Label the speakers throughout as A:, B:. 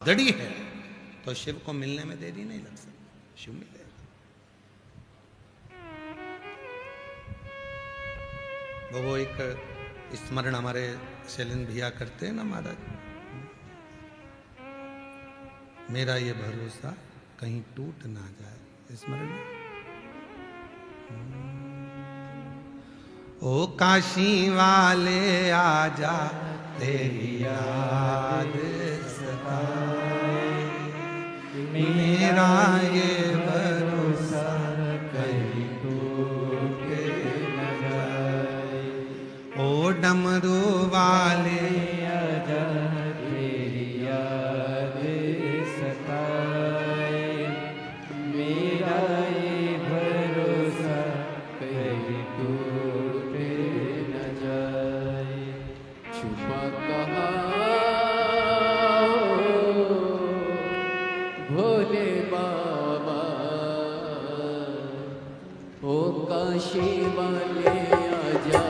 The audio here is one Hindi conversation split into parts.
A: दड़ी है तो शिव को मिलने में देरी नहीं लग सकती, शिव मिलेगा। वो एक स्मरण हमारे शैलेंद्र भैया करते हैं ना महाराज, मेरा ये भरोसा कहीं टूट ना जाए, स्मरण। ओ काशी वाले आजा तेरी याद सताए, मेरा ये भरोसा कहीं टूट न जाए। ओ डमरू वाले आजा तेरी याद सताए, मेरा ये भरोसा कहीं टूट न जाए।
B: छुपा कहाँ भोले बाबा, ओ काशी वाले आजा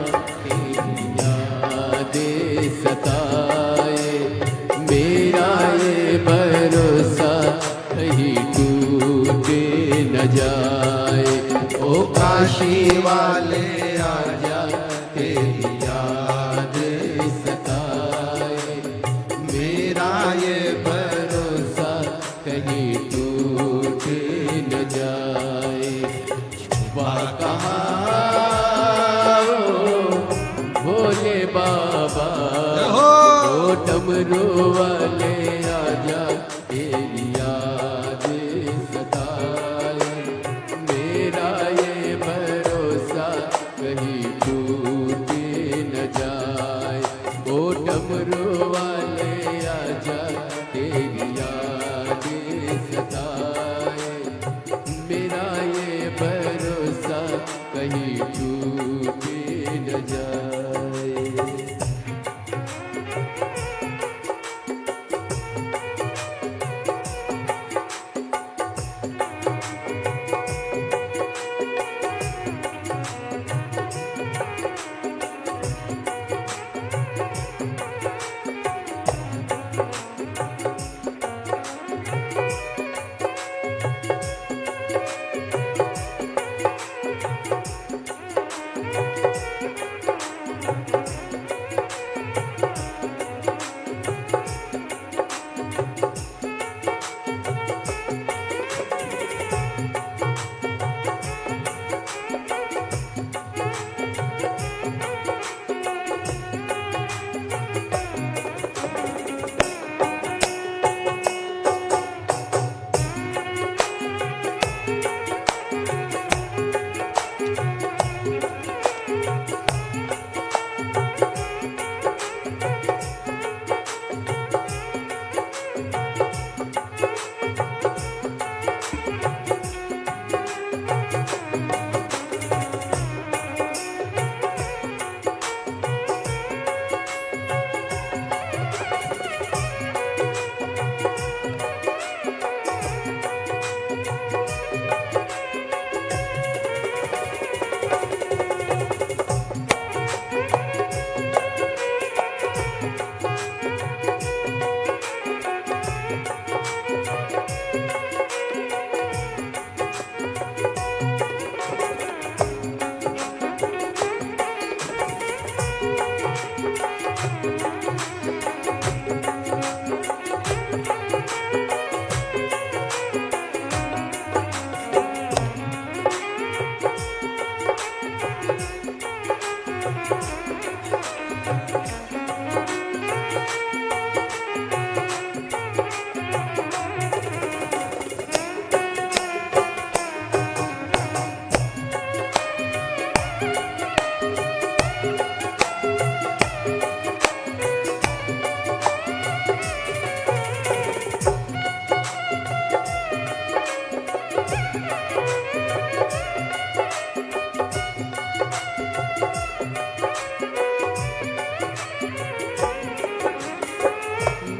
B: तेरी याद सताए, मेरा ये भरोसा कहीं टूट न जाए। ओ काशी वाले आजा तेरी याद सताए, मेरा ये भरोसा कहीं टूट न जाए। छुपा कहाँ भोले बाबा, ओ डमरू वाले आजा तेरी याद सताए, मेरा ये भरोसा कहीं टूट न जाए। ओ डमरू वाले आजा तेरी याद सताए, मेरा ये भरोसा कहीं टूट न जाए।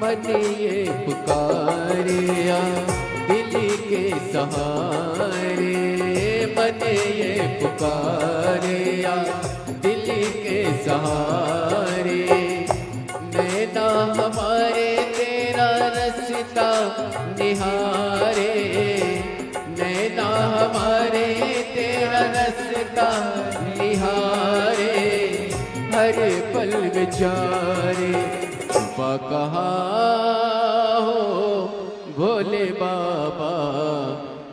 B: मन ये पुकारिया दिल के सहारे, मन ये पुकारिया दिल के सहारे, नैना हमारे तेरा रस्ता का निहारे, नैना हमारे तेरा रस का निहारे, हर पल विचारे छुपा कहाँ हो भोले बाबा,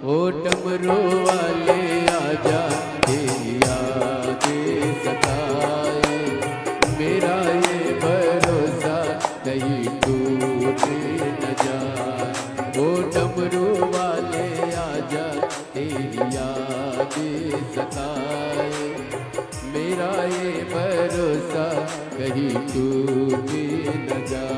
B: ओ डमरू वाले आजा तेरी यादें सताए, मेरा ये भरोसा कहीं टूट न जाए, ओ डमरू वाले आजा तेरी यादें सताए, मेरा ये भरोसा कहीं टूट न जाए।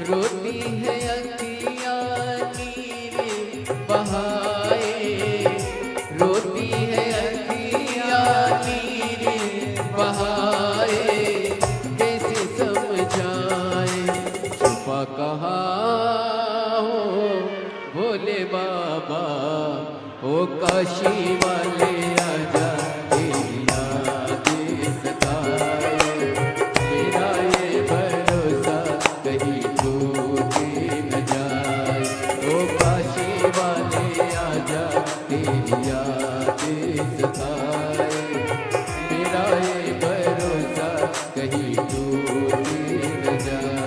B: रोती है अखियाँ नीरे बहाए, रोती है अखियाँ नीरे बहाए, कैसे समझाए छुपा कहाँ हो भोले बाबा, ओ काशी वाले आजा तेरी यादें सताए, मेरा ये भरोसा कहीं टूट न जाए, ओ काशी वाले आजा तेरी यादें सताए, मेरा ये भरोसा कहीं टूट न जाए।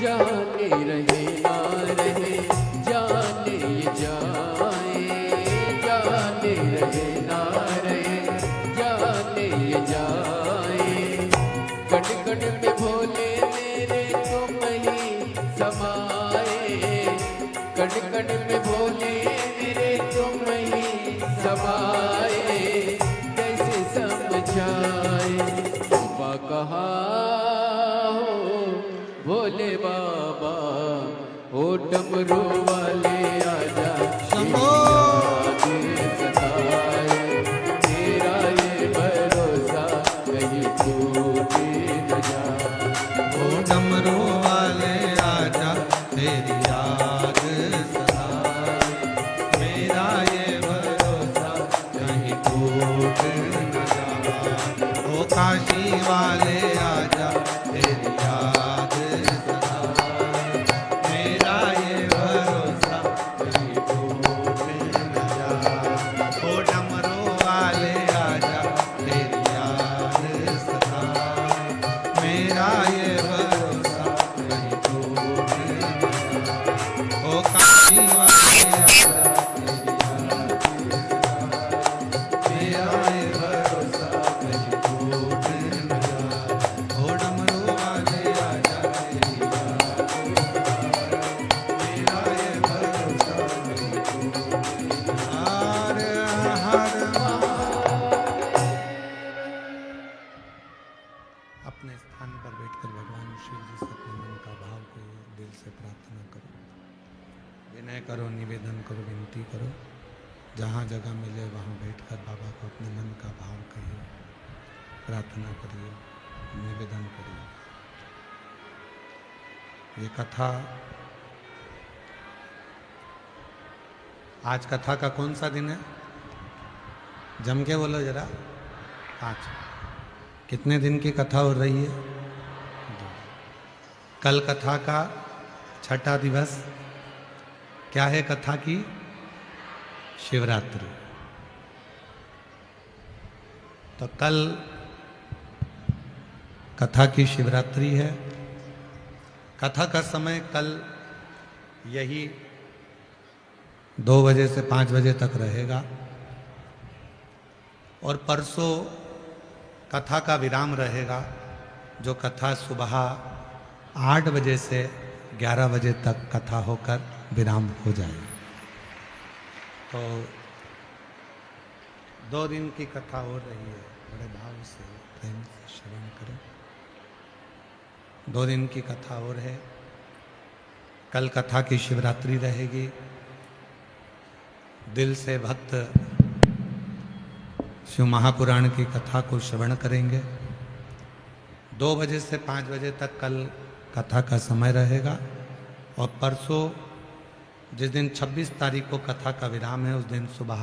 B: जाने रहे ना रहे जाने ये जाए, जाने रहे ना रहे जाने ये जाए। कण कण में भोले मेरे तुम ही समाए, कण कण में भोले मेरे तुम ही समाए। कैसे समझाए बाबा कहाँ हो भोले बाबा, ओ डमरू वाले आजा
A: शंभो।
B: याद सताए। तेरा ये भरोसा कहीं टूट न जाए।
A: ओ डमरू वाले आजा तेरी याद सताए, मेरा ये भरोसा कहीं टूट न जाए। ओ काशी वाले आजा तेरी याद सताए, मेरा ये भरोसा कहीं टूट न जाए। ओ डमरू वाले आजा तेरी याद सताए, मेरा ये भरोसा कहीं टूट न जाए। ओ काशी वाले आजा तेरी याद सताए, मेरा ये भरोसा कहीं टूट न जाए। ओ डमरू वाले आजा तेरी याद सताए, मेरा ये भरोसा कहीं टूट न जाए। हर अपने स्थान पर बैठकर भगवान शिव जी से अपने मन का भाव को दिल से प्रार्थना करो, विनय करो, निवेदन करो, विनती करो। जहाँ जगह मिले वहाँ बैठकर बाबा को अपने मन का भाव कहिए, प्रार्थना करिए, निवेदन करिए। ये कथा, आज कथा का कौन सा दिन है? जम के बोलो जरा। 5। कितने दिन की कथा हो रही है? 2। कल कथा का छठा दिवस। क्या है कथा की? शिवरात्रि। तो कल कथा की शिवरात्रि है। कथा का समय कल यही 2 बजे से 5 बजे तक रहेगा और परसों कथा का विराम रहेगा, जो कथा सुबह 8 बजे से 11 बजे तक कथा होकर विराम हो जाएगी। तो 2 दिन की कथा हो रही है। बड़े भाव से प्रेम से श्रवण करें। 2 दिन की कथा और है। कल कथा की शिवरात्रि रहेगी। दिल से भक्त शिव महापुराण की कथा को श्रवण करेंगे। 2 बजे से 5 बजे तक कल कथा का समय रहेगा और परसों जिस दिन 26 तारीख को कथा का विराम है, उस दिन सुबह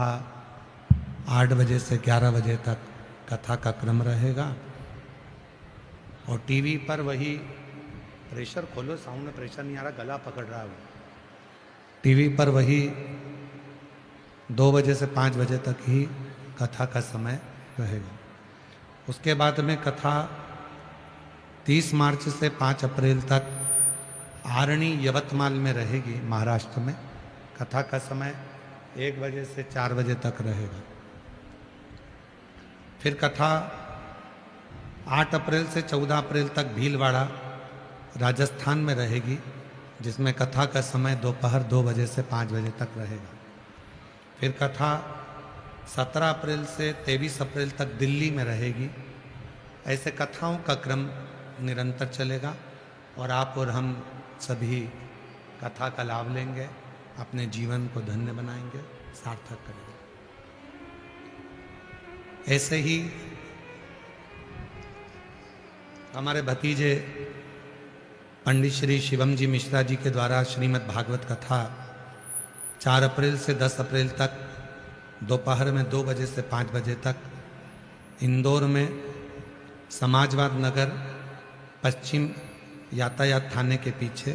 A: 8 बजे से 11 बजे तक कथा का क्रम रहेगा। और टीवी पर वही, प्रेशर खोलो, साउंड में प्रेशर नहीं आ रहा, गला पकड़ रहा है। टीवी पर वही 2 बजे से 5 बजे तक ही कथा का समय रहेगा। उसके बाद में कथा 30 मार्च से 5 अप्रैल तक आरणी यवतमाल में रहेगी, महाराष्ट्र में। कथा का समय 1 बजे से 4 बजे तक रहेगा। फिर कथा 8 अप्रैल से 14 अप्रैल तक भीलवाड़ा राजस्थान में रहेगी, जिसमें कथा का समय दोपहर 2 बजे से 5 बजे तक रहेगा। फिर कथा 17 अप्रैल से 23 अप्रैल तक दिल्ली में रहेगी। ऐसे कथाओं का क्रम निरंतर चलेगा और आप और हम सभी कथा का लाभ लेंगे, अपने जीवन को धन्य बनाएंगे, सार्थक करेंगे। ऐसे ही हमारे भतीजे पंडित श्री शिवम जी मिश्रा जी के द्वारा श्रीमद् भागवत कथा 4 अप्रैल से 10 अप्रैल तक दोपहर में 2 बजे से 5 बजे तक इंदौर में समाजवाद नगर पश्चिम यातायात थाने के पीछे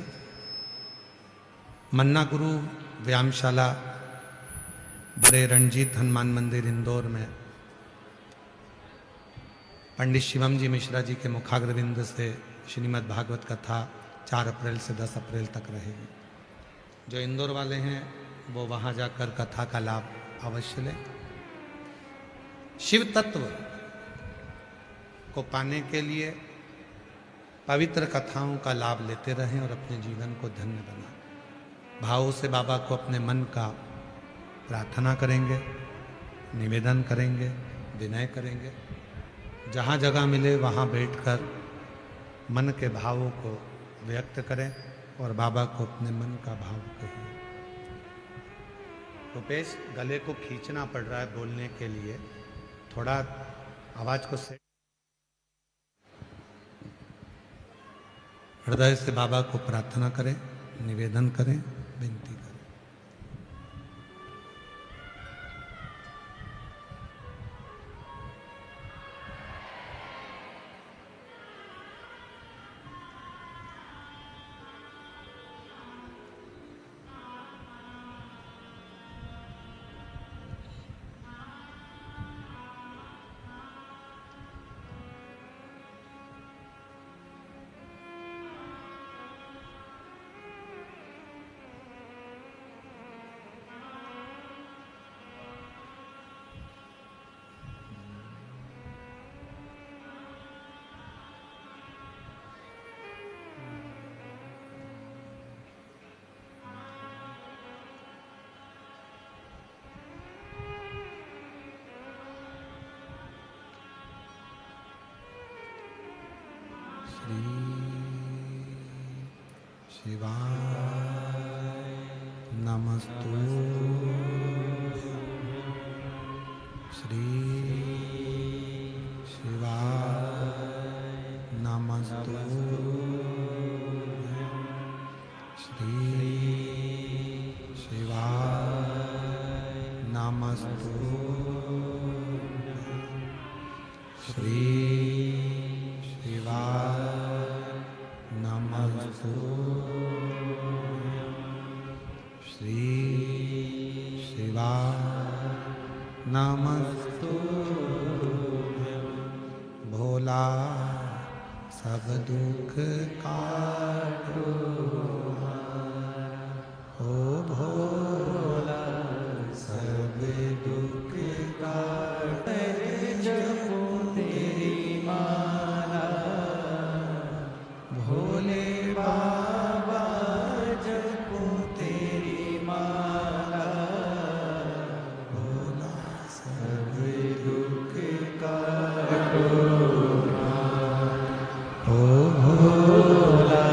A: मन्ना गुरु व्यायामशाला बड़े रणजीत हनुमान मंदिर इंदौर में पंडित शिवम जी मिश्रा जी के मुखाग्रविंद से श्रीमद् भागवत कथा 4 अप्रैल से 10 अप्रैल तक रहेगी। जो इंदौर वाले हैं वो वहाँ जाकर कथा का लाभ अवश्य लें। शिव तत्व को पाने के लिए पवित्र कथाओं का लाभ लेते रहें और अपने जीवन को धन्य बनाएं। भावों से बाबा को अपने मन का प्रार्थना करेंगे, निवेदन करेंगे, विनय करेंगे। जहाँ जगह मिले वहाँ बैठकर मन के भावों को व्यक्त करें और बाबा को अपने मन का भाव कहिए। रुपेश, गले को खींचना पड़ रहा है बोलने के लिए, थोड़ा आवाज को सेट। हृदय से बाबा को प्रार्थना करें, निवेदन करें, विनती करें। शिवाय नमस्तुभ्यं। श्री शिवाय नमस्तुभ्यं। श्री शिवाय नमस्तुभ्यं। श्री शिवाय नमस्तुभ्यं। श्री शिवाय नमस्तुभ्यं। भोला सब दुख काटो ओ भोला सब दुख काटे जपो तेरी माला। भोले बाबा जपो तेरी माला। भोला सब दुख काटो ओ भोला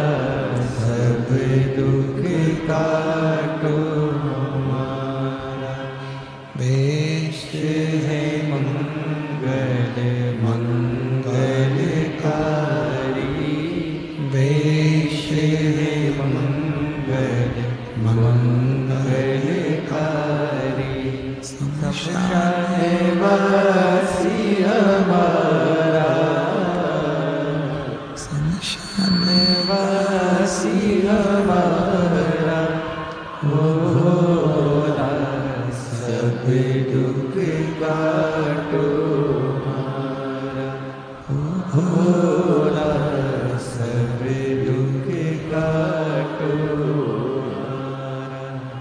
A: सब दुख काटो हमारा। वेश है मंगल मंगलकारी। वेश है मंगल मंगलकारी। शमशानवासी हमारा। शमशानवासी हमारा। भोला सब दुख काटो हमारा। भोला सब दुख काटो हमारा।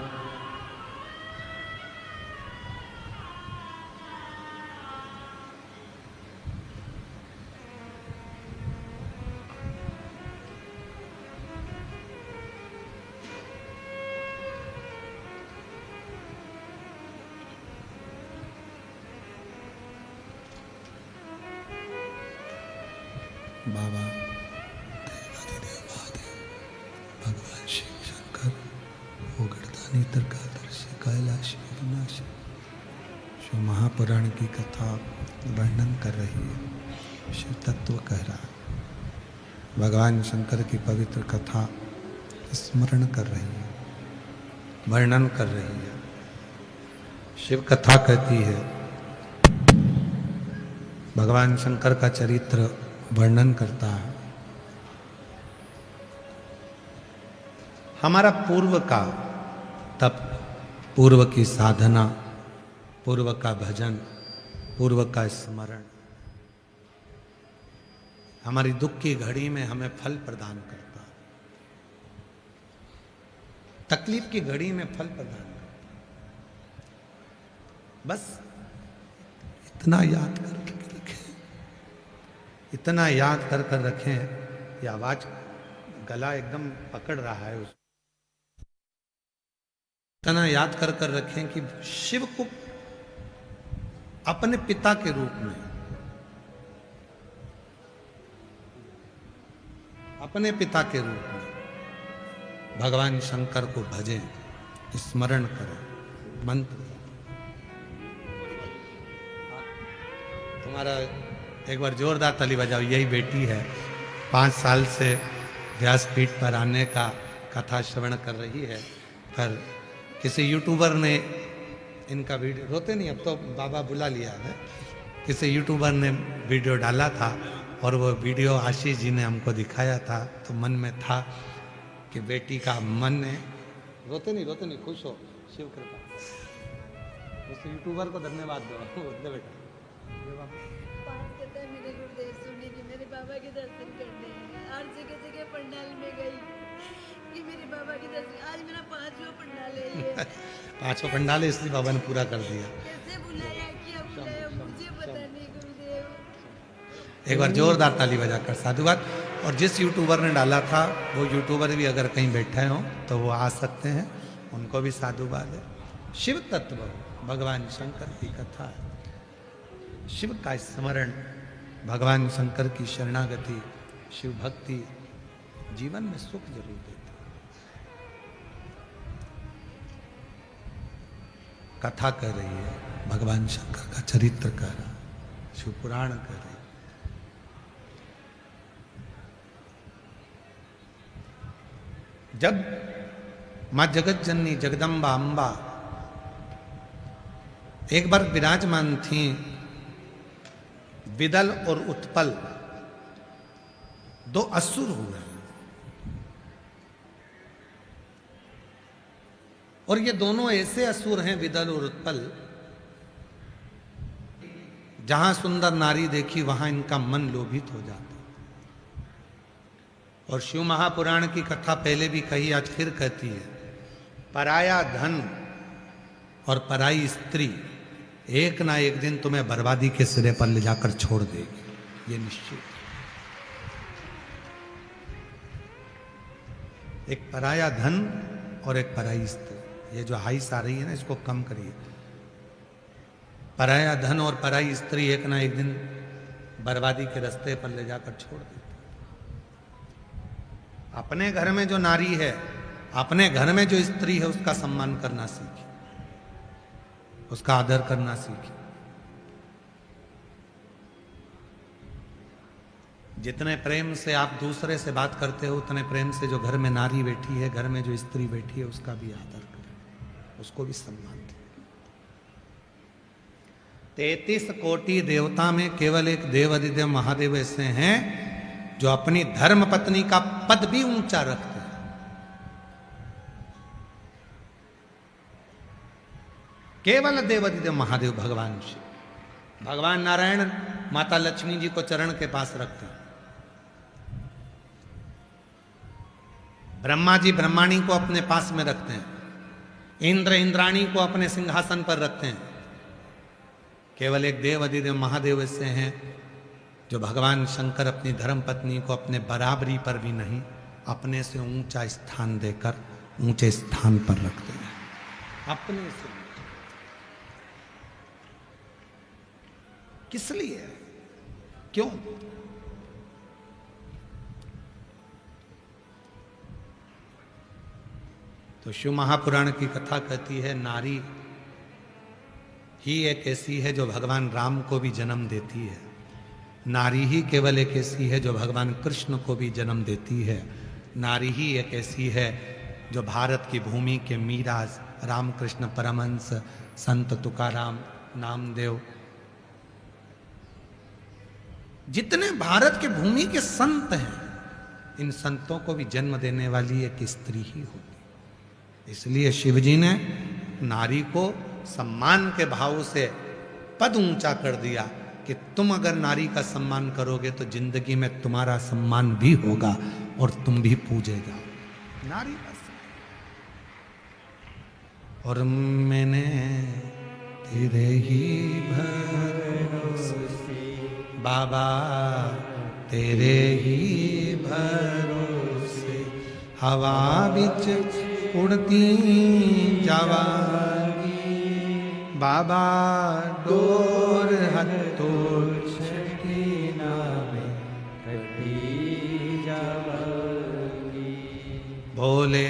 A: बाबा देवादिदेव महादेव भगवान शिव शंकर ओगड़दानी तर्कादर्शी कैलाशी अविनाशी जो महापुराण की कथा वर्णन कर रही है, शिव तत्व कह रहा है, भगवान शंकर की पवित्र कथा स्मरण कर रही है, वर्णन कर रही है। शिव कथा कहती है, भगवान शंकर का चरित्र वर्णन करता है। हमारा पूर्व का तप, पूर्व की साधना, पूर्व का भजन, पूर्व का स्मरण, हमारी दुख की घड़ी में हमें फल प्रदान करता है, तकलीफ की घड़ी में फल प्रदान करता है। बस इतना याद करके रखें, इतना याद कर कर रखें। ये आवाज गला एकदम पकड़ रहा है उसको। इतना याद कर कर रखें कि शिव को अपने पिता के रूप में, अपने पिता के रूप में भगवान शंकर को भजें, स्मरण करें, मंत्र। तुम्हारा एक बार जोरदार ताली बजाओ। यही बेटी है, 5 साल से व्यासपीठ पर आने का कथा श्रवण कर रही है। पर किसी यूट्यूबर ने इनका वीडियो, रोते नहीं अब तो बाबा बुला लिया है, किसी यूट्यूबर ने वीडियो डाला था और वो वीडियो आशीष जी ने हमको दिखाया था। तो मन में था कि बेटी का मन है, रोते नहीं खुश हो, शिव कृपा। उस यूट्यूबर को धन्यवाद दो। दे बेटा,
C: मेरे गुरुदेव सुनी कि मेरे बाबा के दर्शन करने हैं। हर जगह जगह पंडाल में गई कि मेरे बाबा के दर्शन। आज मेरा 5वां पंडाल है ये।
A: 5वां पंडाल है, इसलिए बाबा ने पूरा कर दिया।
C: कैसे बुलाया, क्या बुलाया, मुझे पता नहीं गुरुदेव।
A: एक बार जोरदार ताली बजाकर साधुवाद। और जिस यूट्यूबर ने डाला था वो यूट्यूबर भी अगर कहीं बैठे हो तो वो आ सकते हैं, उनको भी साधुवाद है। शिव तत्व भगवान शंकर की कथा है। शिव का स्मरण, भगवान शंकर की शरणागति, शिव भक्ति जीवन में सुख जरूर देती है। कथा कर रही है, भगवान शंकर का चरित्र कर रहा, शिव पुराण कर रही है। जब मां जगत जननी जगदम्बा अंबा एक बार विराजमान थी, विदल और उत्पल 2 असुर हुए और ये दोनों ऐसे असुर हैं, विदल और उत्पल, जहां सुंदर नारी देखी वहां इनका मन लोभित हो जाता। और शिव महापुराण की कथा पहले भी कही, आज फिर कहती है, पराया धन और पराई स्त्री एक ना एक दिन तुम्हें बर्बादी के सिरे पर ले जाकर छोड़ देगी, ये निश्चित। एक पराया धन और एक पराई स्त्री, ये जो हाइस आ रही है ना, इसको कम करिए। पराया धन और पराई स्त्री एक ना एक दिन बर्बादी के रास्ते पर ले जाकर छोड़ देती। अपने घर में जो नारी है, अपने घर में जो स्त्री है, उसका सम्मान करना सीखिए, उसका आदर करना सीखिए। जितने प्रेम से आप दूसरे से बात करते हो, उतने प्रेम से जो घर में नारी बैठी है, घर में जो स्त्री बैठी है, उसका भी आदर करें, उसको भी सम्मान दें। 33 कोटि देवता में केवल एक देव अधिदेव महादेव ऐसे हैं जो अपनी धर्म पत्नी का पद भी ऊंचा रखते हैं। केवल देव अधिदेव महादेव भगवान शिव, भगवान नारायण माता लक्ष्मी जी को चरण के पास रखते हैं। ब्रह्मा जी ब्रह्माणी को अपने पास में रखते हैं। इंद्र इंद्राणी को अपने सिंहासन पर रखते हैं। केवल एक देव अधिदेव महादेव ऐसे हैं जो भगवान शंकर अपनी धर्म पत्नी को अपने बराबरी पर भी नहीं, अपने से ऊंचा स्थान देकर ऊंचे स्थान पर रखते हैं। अपने से किस लिए, क्यों? तो शिव महापुराण की कथा कहती है, नारी ही एक ऐसी है जो भगवान राम को भी जन्म देती है। नारी ही केवल एक ऐसी है जो भगवान कृष्ण को भी जन्म देती है। नारी ही एक ऐसी है जो भारत की भूमि के मीरा, रामकृष्ण परमहंस, संत तुकाराम, नामदेव, जितने भारत के भूमि के संत हैं, इन संतों को भी जन्म देने वाली एक स्त्री ही होती। इसलिए शिवजी ने नारी को सम्मान के भाव से पद ऊंचा कर दिया कि तुम अगर नारी का सम्मान करोगे तो जिंदगी में तुम्हारा सम्मान भी होगा और तुम भी पूजे जाओ। नारी का सम्मान। और मैंने तेरे ही भरोसे बाबा, तेरे ही भरोसे हवा बिच उड़ती जावांगी बाबा, डोर हथों छठी नावे कटी जावांगी। भोले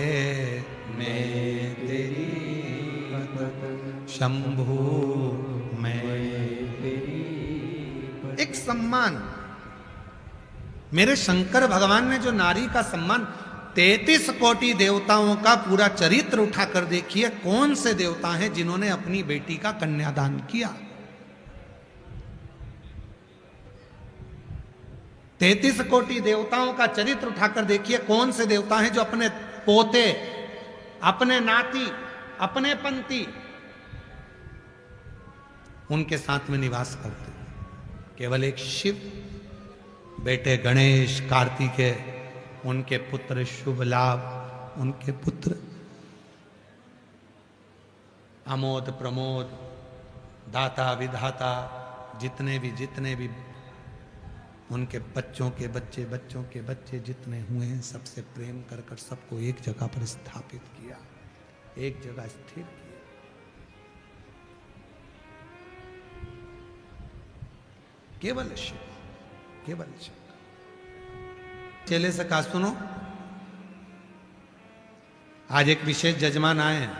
A: मैं तेरी शंभू मैं तेरी। एक सम्मान, मेरे शंकर भगवान ने जो नारी का सम्मान, 33 कोटि देवताओं का पूरा चरित्र उठाकर देखिए, कौन से देवता हैं जिन्होंने अपनी बेटी का कन्यादान किया। 33 कोटि देवताओं का चरित्र उठाकर देखिए, कौन से देवता हैं जो अपने पोते, अपने नाती, अपने पंती उनके साथ में निवास करते हैं। केवल एक शिव, बेटे गणेश, कार्तिकेय, उनके पुत्र शुभ लाभ, उनके पुत्र अमोद प्रमोद, दाता विधाता, जितने भी उनके बच्चों के बच्चे जितने हुए हैं, सबसे प्रेम कर कर सबको एक जगह पर स्थापित किया, एक जगह स्थिर किया। केवल शिव, केवल शिव। चेले से कहा, सुनो आज एक विशेष जजमान आए हैं,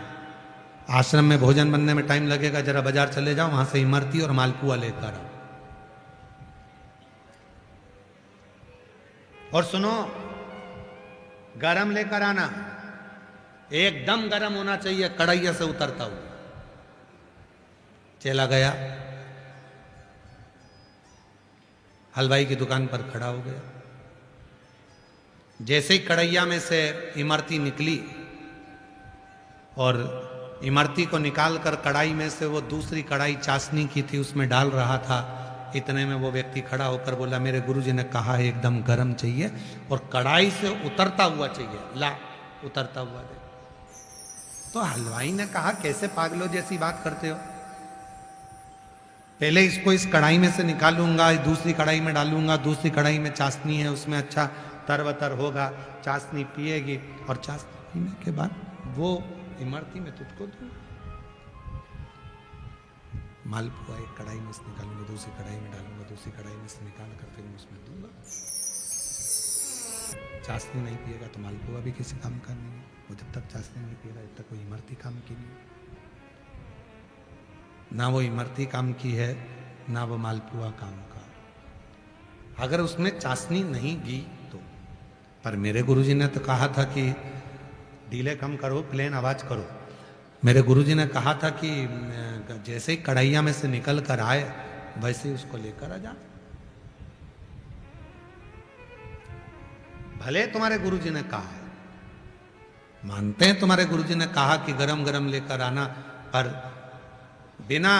A: आश्रम में भोजन बनने में टाइम लगेगा, जरा बाजार चले जाओ, वहां से इमरती और मालपुआ लेकर आओ। और सुनो, गरम लेकर आना, एकदम गरम होना चाहिए, कढ़ाई से उतरता हुआ। चेला गया, हलवाई की दुकान पर खड़ा हो गया। जैसे ही कढ़ैया में से इमरती निकली और इमरती को निकालकर कढ़ाई में से वो दूसरी कढ़ाई चाशनी की थी उसमें डाल रहा था, इतने में वो व्यक्ति खड़ा होकर बोला, मेरे गुरुजी ने कहा है एकदम गर्म चाहिए और कढ़ाई से उतरता हुआ चाहिए, ला उतरता हुआ दे। तो हलवाई ने कहा, कैसे पागलों जैसी बात करते हो, पहले इसको इस कढ़ाई में से निकालूंगा, दूसरी कढ़ाई में डालूंगा, दूसरी कढ़ाई में चाशनी है, उसमें अच्छा तरवतर होगा, चाशनी पिएगी और चाशनी पीने के बाद वो इमरती में तुझको दूंगा। मालपुआ एक कढ़ाई में से निकालूंगा, दूसरी कढ़ाई में डालूंगा, दूसरी कढ़ाई में से निकाल कर फिर उसमें दूंगा। चाशनी नहीं पिएगा तो मालपुआ भी किसी काम का नहीं है, वो जब तक चाशनी नहीं पिएगा जब तक कोई इमरती काम की नहीं, ना वो इमरती काम की है ना वो मालपुआ काम का। अगर उसमें चाशनी नहीं गी तो, पर मेरे गुरुजी ने तो कहा था कि डीले कम करो, प्लेन आवाज करो। मेरे गुरुजी ने कहा था कि जैसे ही कढ़ैया में से निकल कर आए वैसे ही उसको लेकर आ जा। भले तुम्हारे गुरुजी ने कहा है, मानते हैं तुम्हारे गुरुजी ने कहा कि गरम गरम लेकर आना, पर बिना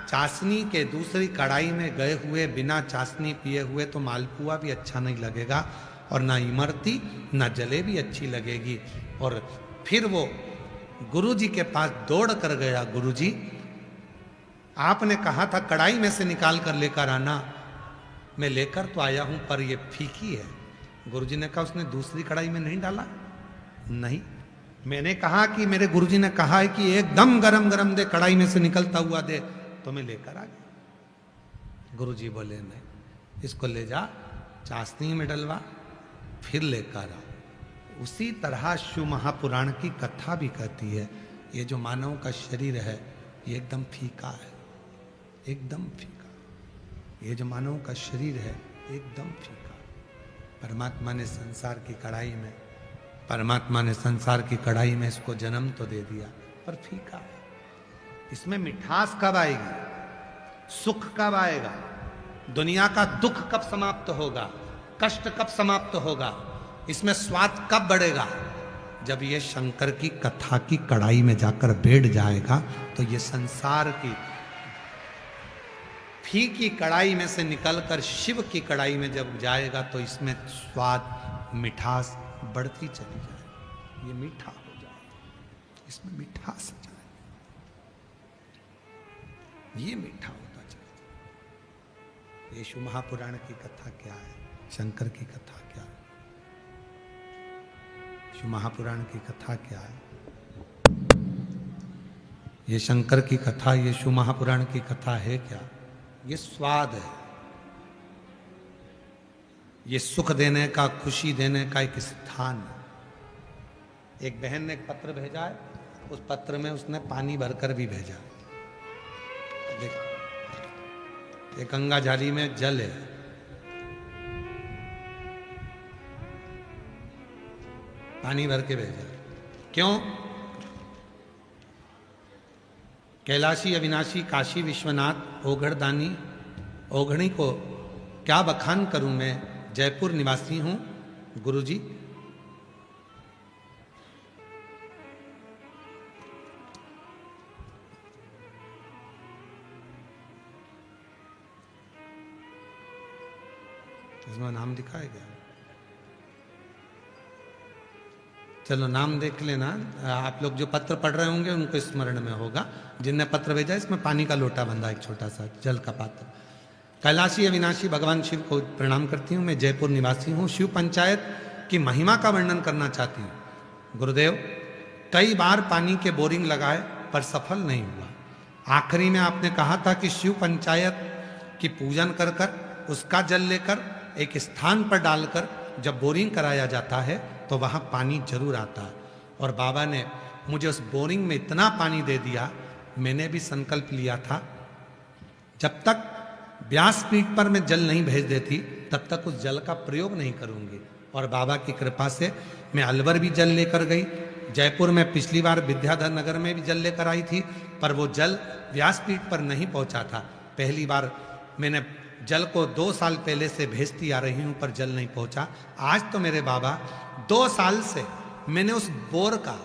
A: चाशनी के दूसरी कढ़ाई में गए हुए, बिना चाशनी पिए हुए तो मालपुआ भी अच्छा नहीं लगेगा और ना इमरती ना जलेबी अच्छी लगेगी। और फिर वो गुरुजी के पास दौड़ कर गया, गुरुजी आपने कहा था कढ़ाई में से निकाल कर लेकर आना, मैं लेकर तो आया हूं पर ये फीकी है। गुरुजी ने कहा, उसने दूसरी कढ़ाई में नहीं डाला? नहीं, मैंने कहा कि मेरे गुरुजी ने कहा है कि एकदम गरम गरम दे, कढ़ाई में से निकलता हुआ दे, तो मैं लेकर आ गया। गुरुजी बोले नहीं, इसको ले जा, चाशनी में डलवा, फिर लेकर आ। उसी तरह शिव महापुराण की कथा भी कहती है, ये जो मानव का शरीर है ये एकदम फीका है, एकदम फीका। ये जो मानव का शरीर है एकदम फीका। परमात्मा ने संसार की कढ़ाई में, परमात्मा ने संसार की कढ़ाई में इसको जन्म तो दे दिया पर फीका है। इसमें मिठास कब आएगी, सुख कब आएगा, दुनिया का दुख कब समाप्त होगा, कष्ट कब समाप्त होगा, इसमें स्वाद कब बढ़ेगा? जब ये शंकर की कथा की कढ़ाई में जाकर बैठ जाएगा तो ये संसार की घी की कढ़ाई में से निकलकर शिव की कढ़ाई में जब जाएगा तो इसमें स्वाद मिठास बढ़ती चली जाए, ये मीठा हो जाए, इसमें मिठास आ जाए, ये मीठा होता चले। यीशु महापुराण की कथा क्या है, शंकर की कथा क्या है, यीशु महापुराण की कथा क्या है, ये शंकर की कथा, यीशु महापुराण की कथा है क्या? ये स्वाद है, ये सुख देने का, खुशी देने का एक स्थान है। एक बहन ने एक पत्र भेजा है, उस पत्र में उसने पानी भरकर भी भेजा। देख, एक गंगा झाली में जल है, पानी भर के भेजा। क्यों? कैलाशी अविनाशी काशी विश्वनाथ ओघड़दानी ओघड़ी को क्या बखान करूं, मैं जयपुर निवासी हूं गुरुजी। इसमें नाम लिखा है क्या? चलो नाम देख लेना। आप लोग जो पत्र पढ़ रहे होंगे उनको स्मरण में होगा। जिनने पत्र भेजा इसमें पानी का लोटा बंधा, एक छोटा सा जल का पात्र। कैलाशी अविनाशी भगवान शिव को प्रणाम करती हूँ। मैं जयपुर निवासी हूँ। शिव पंचायत की महिमा का वर्णन करना चाहती हूँ। गुरुदेव, कई बार पानी के बोरिंग लगाए पर सफल नहीं हुआ। आखिरी में आपने कहा था कि शिव पंचायत की पूजन कर कर उसका जल लेकर एक स्थान पर डालकर जब बोरिंग कराया जाता है तो वहाँ पानी जरूर आता है। और बाबा ने मुझे उस बोरिंग में इतना पानी दे दिया, मैंने भी संकल्प लिया था जब तक व्यासपीठ पर मैं जल नहीं भेज देती तब तक उस जल का प्रयोग नहीं करूंगी। और बाबा की कृपा से मैं अलवर भी जल लेकर गई। जयपुर में पिछली बार विद्याधर नगर में भी जल लेकर आई थी, पर वो जल व्यासपीठ पर नहीं पहुंचा था। पहली बार मैंने जल को 2 साल पहले से भेजती आ रही हूं पर जल नहीं पहुंचा। आज तो मेरे बाबा 2 साल से मैंने उस बोर का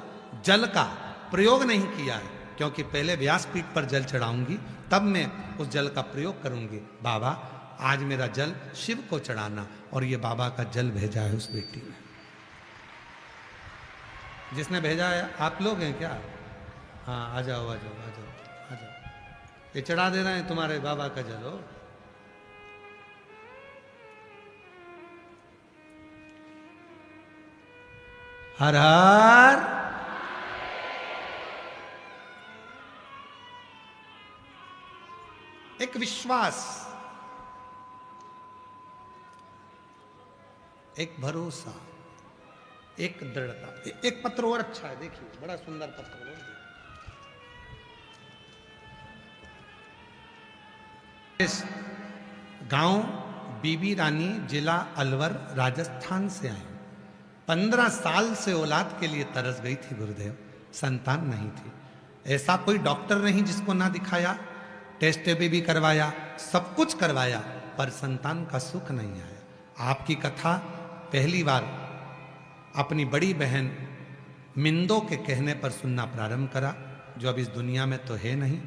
A: जल का प्रयोग नहीं किया है, क्योंकि पहले व्यासपीठ पर जल चढ़ाऊंगी तब मैं उस जल का प्रयोग करूंगी। बाबा, आज मेरा जल शिव को चढ़ाना। और ये बाबा का जल भेजा है उस बेटी ने। जिसने भेजा है आप लोग हैं क्या? हाँ, आ जाओ आ जाओ आ जाओ आ जाओ। ये चढ़ा दे रहे हैं तुम्हारे बाबा का जल हो। हर हर एक विश्वास, एक भरोसा, एक दृढ़ता। एक पत्र और अच्छा है, देखिए बड़ा सुंदर पत्र है। इस गांव बीबी रानी, जिला अलवर, राजस्थान से आए। 15 साल से औलाद के लिए तरस गई थी गुरुदेव, संतान नहीं थी। ऐसा कोई डॉक्टर नहीं जिसको ना दिखाया, टेस्ट भी करवाया, सब कुछ करवाया, पर संतान का सुख नहीं आया। आपकी कथा पहली बार अपनी बड़ी बहन मिंदो के कहने पर सुनना प्रारंभ करा, जो अब इस दुनिया में तो है नहीं।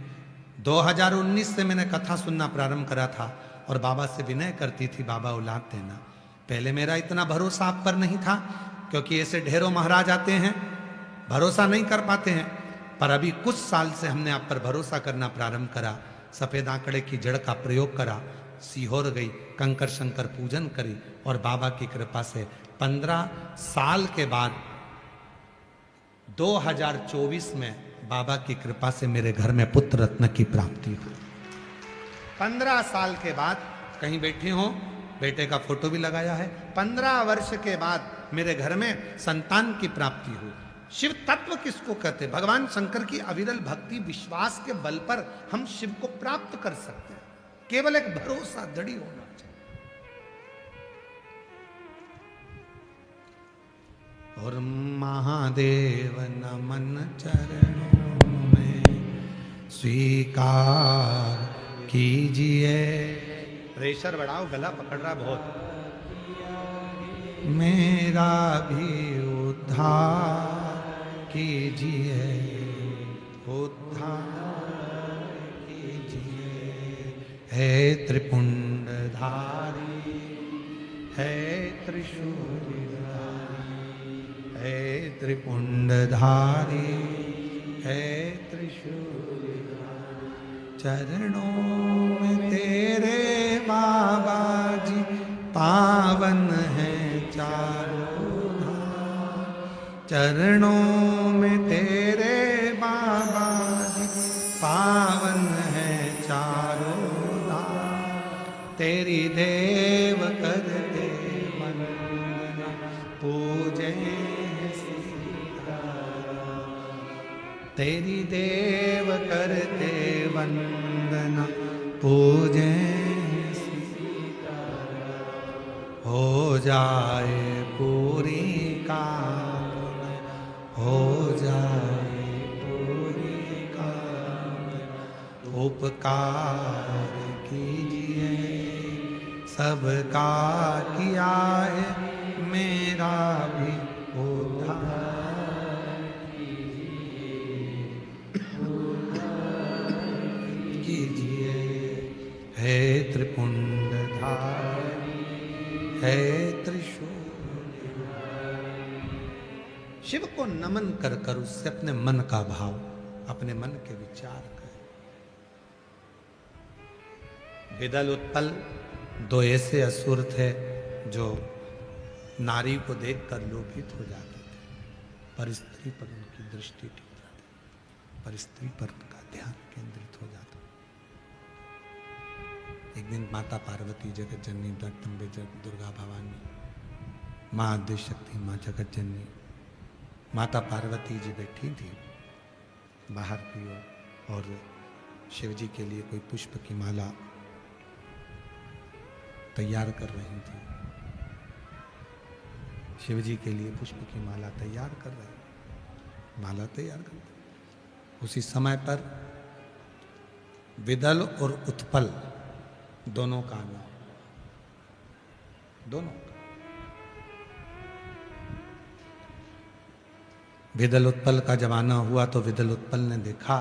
A: 2019 से मैंने कथा सुनना प्रारंभ करा था और बाबा से विनय करती थी, बाबा औलाद देना। पहले मेरा इतना भरोसा आप पर नहीं था, क्योंकि ऐसे ढेरों महाराज आते हैं, भरोसा नहीं कर पाते हैं। पर अभी कुछ साल से हमने आप पर भरोसा करना प्रारंभ करा। सफेद आंकड़े की जड़ का प्रयोग करा, सीहोर गई, कंकर शंकर पूजन करी, और बाबा की कृपा से 15 साल के बाद 2024 में बाबा की कृपा से मेरे घर में पुत्र रत्न की प्राप्ति हुई। 15 साल के बाद, कहीं बैठे हो, बेटे का फोटो भी लगाया है। 15 वर्ष के बाद मेरे घर में संतान की प्राप्ति हुई। शिव तत्व किसको कहते हैं? भगवान शंकर की अविरल भक्ति विश्वास के बल पर हम शिव को प्राप्त कर सकते हैं। केवल एक भरोसा दृढ़ होना चाहिए। और महादेव नमन चरणों में स्वीकार कीजिए। प्रेशर बढ़ाओ, गला पकड़ रहा बहुत। मेरा भी उद्धार कीजिए, उद्धार कीजिए। हे त्रिपुंडधारी, हे त्रिशूलधारी, हे त्रिपुंडधारी, हे त्रिशूलधारी। चरणों में तेरे बाबा जी पावन है चारों धाम। चरणों में तेरे बाबा जी पावन है चारों धाम। तेरी देव करते वंदना पूजे सीताराम। तेरी देव करते वंदना पूजे सीताराम। हो जाए पूरी कामना, हो जाए पूरी कामना। उपकार कीजिए सबका किया है, मेरा भी उद्धार कीजिए। हे त्रिपुंडधारी, हे त्रिशूलधारी। शिव को नमन कर कर उससे अपने मन का भाव, अपने मन के विचार कर। विदल उत्पल दो ऐसे असुर थे जो नारी को देखकर लोभित हो जाते थे, पर स्त्री पर उनकी दृष्टि टिक जाती, पर स्त्री पर उनका ध्यान केंद्रित हो जाता। एक दिन माता पार्वती, जगत जननी, जगदम्बे, दुर्गा भवानी, माँ आद्यशक्ति, माँ जगत जननी, माता पार्वती जी बैठी थी बाहर की ओर और शिव जी के लिए कोई पुष्प की माला तैयार कर रही थी। शिव जी के लिए पुष्प की माला तैयार कर रही, माला तैयार कर रही। उसी समय पर विदल और उत्पल दोनों का आना, दोनों का। विदल उत्पल का जब आना हुआ तो विदल उत्पल ने देखा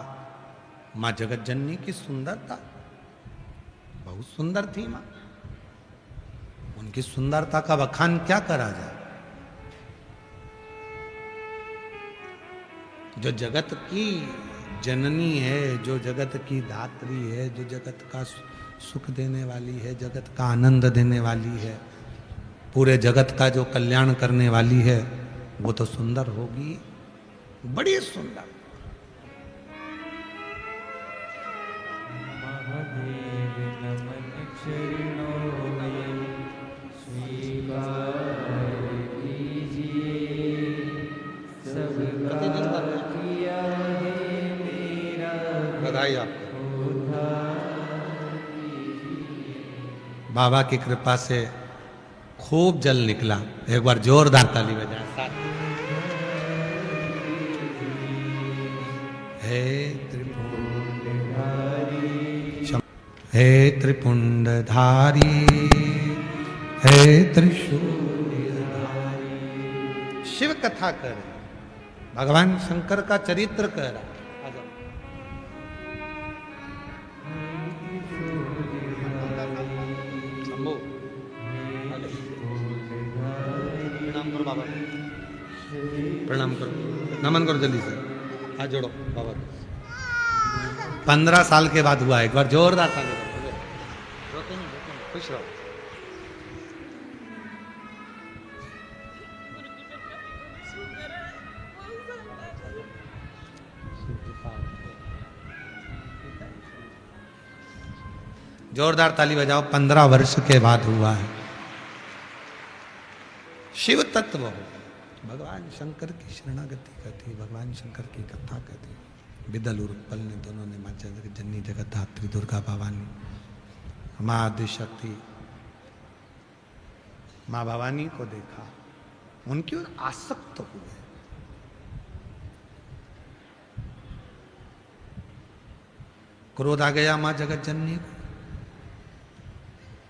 A: मां जगत जननी की सुंदरता, बहुत सुंदर थी मां। उनकी सुंदरता का बखान क्या करा जाए। जो जगत की जननी है, जो जगत की धात्री है, जो जगत का सुख देने वाली है, जगत का आनंद देने वाली है, पूरे जगत का जो कल्याण करने वाली है, वो तो सुंदर होगी, बड़ी सुंदर।
B: महादेव नमन चरणों में स्वीकार कीजिए। सबका किया है मेरा
A: बधाई आपको। बाबा की कृपा से खूब जल निकला। एक बार जोरदार ताली बजाएं साथ। हे त्रिपुंडधारी, हे त्रिपुंडधारी, हे त्रिशूलधारी। शिव कथा कर, भगवान शंकर का चरित्र कह रहा। प्रणाम करो बाबा, प्रणाम करो, नमन करो जल्दी से, हाथ जोड़ो बाबा। 15 साल के बाद हुआ, एक बार जोरदार ताली बजाओ। रोको नहीं, खुश रहो। जोरदार ताली बजाओ। 15 वर्ष के बाद हुआ है। शिव तत्व हो, भगवान शंकर की शरणागति कहती, भगवान शंकर की कथा कहती। विदल और उत्पल ने दोनों ने माँ जगत जननी, जगत धात्री, दुर्गा भवानी, माँ आदिशक्ति, माँ भवानी को देखा, उनकी ओर आसक्त हुए। क्रोध आ गया माँ जगत जननी को,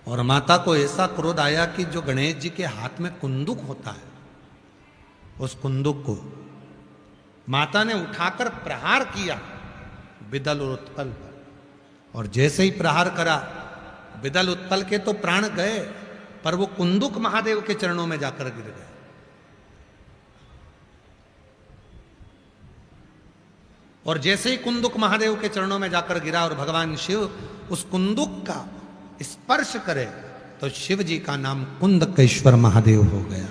A: और माता को ऐसा क्रोध आया कि जो गणेश जी के हाथ में कुंदुक होता है, उस कुंदुक को माता ने उठाकर प्रहार किया विदल और उत्पल पर। और जैसे ही प्रहार करा, विदल उत्पल के तो प्राण गए, पर वो कुंदुक महादेव के चरणों में जाकर गिर गए। और जैसे ही कुंदुक महादेव के चरणों में जाकर गिरा और भगवान शिव उस कुंदुक का स्पर्श करे तो शिव जी का नाम कुंदकेश्वर महादेव हो गया।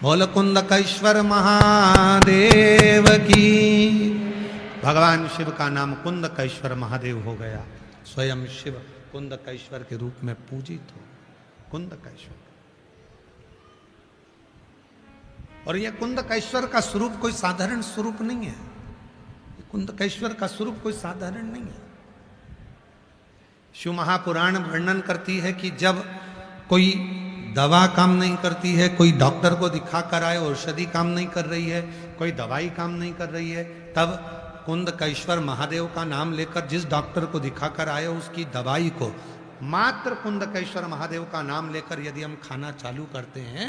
A: बोल कुंदकेश्वर महादेव की। भगवान शिव का नाम कुंदकेश्वर महादेव हो गया। स्वयं शिव कुंदकेश्वर के रूप में पूजित हो, कुंदकेश्वर। और यह कुंदकेश्वर का स्वरूप कोई साधारण स्वरूप नहीं है। कुंदकेश्वर का स्वरूप कोई साधारण नहीं है। शिव महापुराण वर्णन करती है कि जब कोई दवा काम नहीं करती है, कोई डॉक्टर को दिखा कर आए, औषधि काम नहीं कर रही है, कोई दवाई काम नहीं कर रही है, तब कुंदकेश्वर महादेव का नाम लेकर जिस डॉक्टर को दिखा कर आए उसकी दवाई को मात्र कुंदकेश्वर महादेव का नाम लेकर यदि हम खाना चालू करते हैं,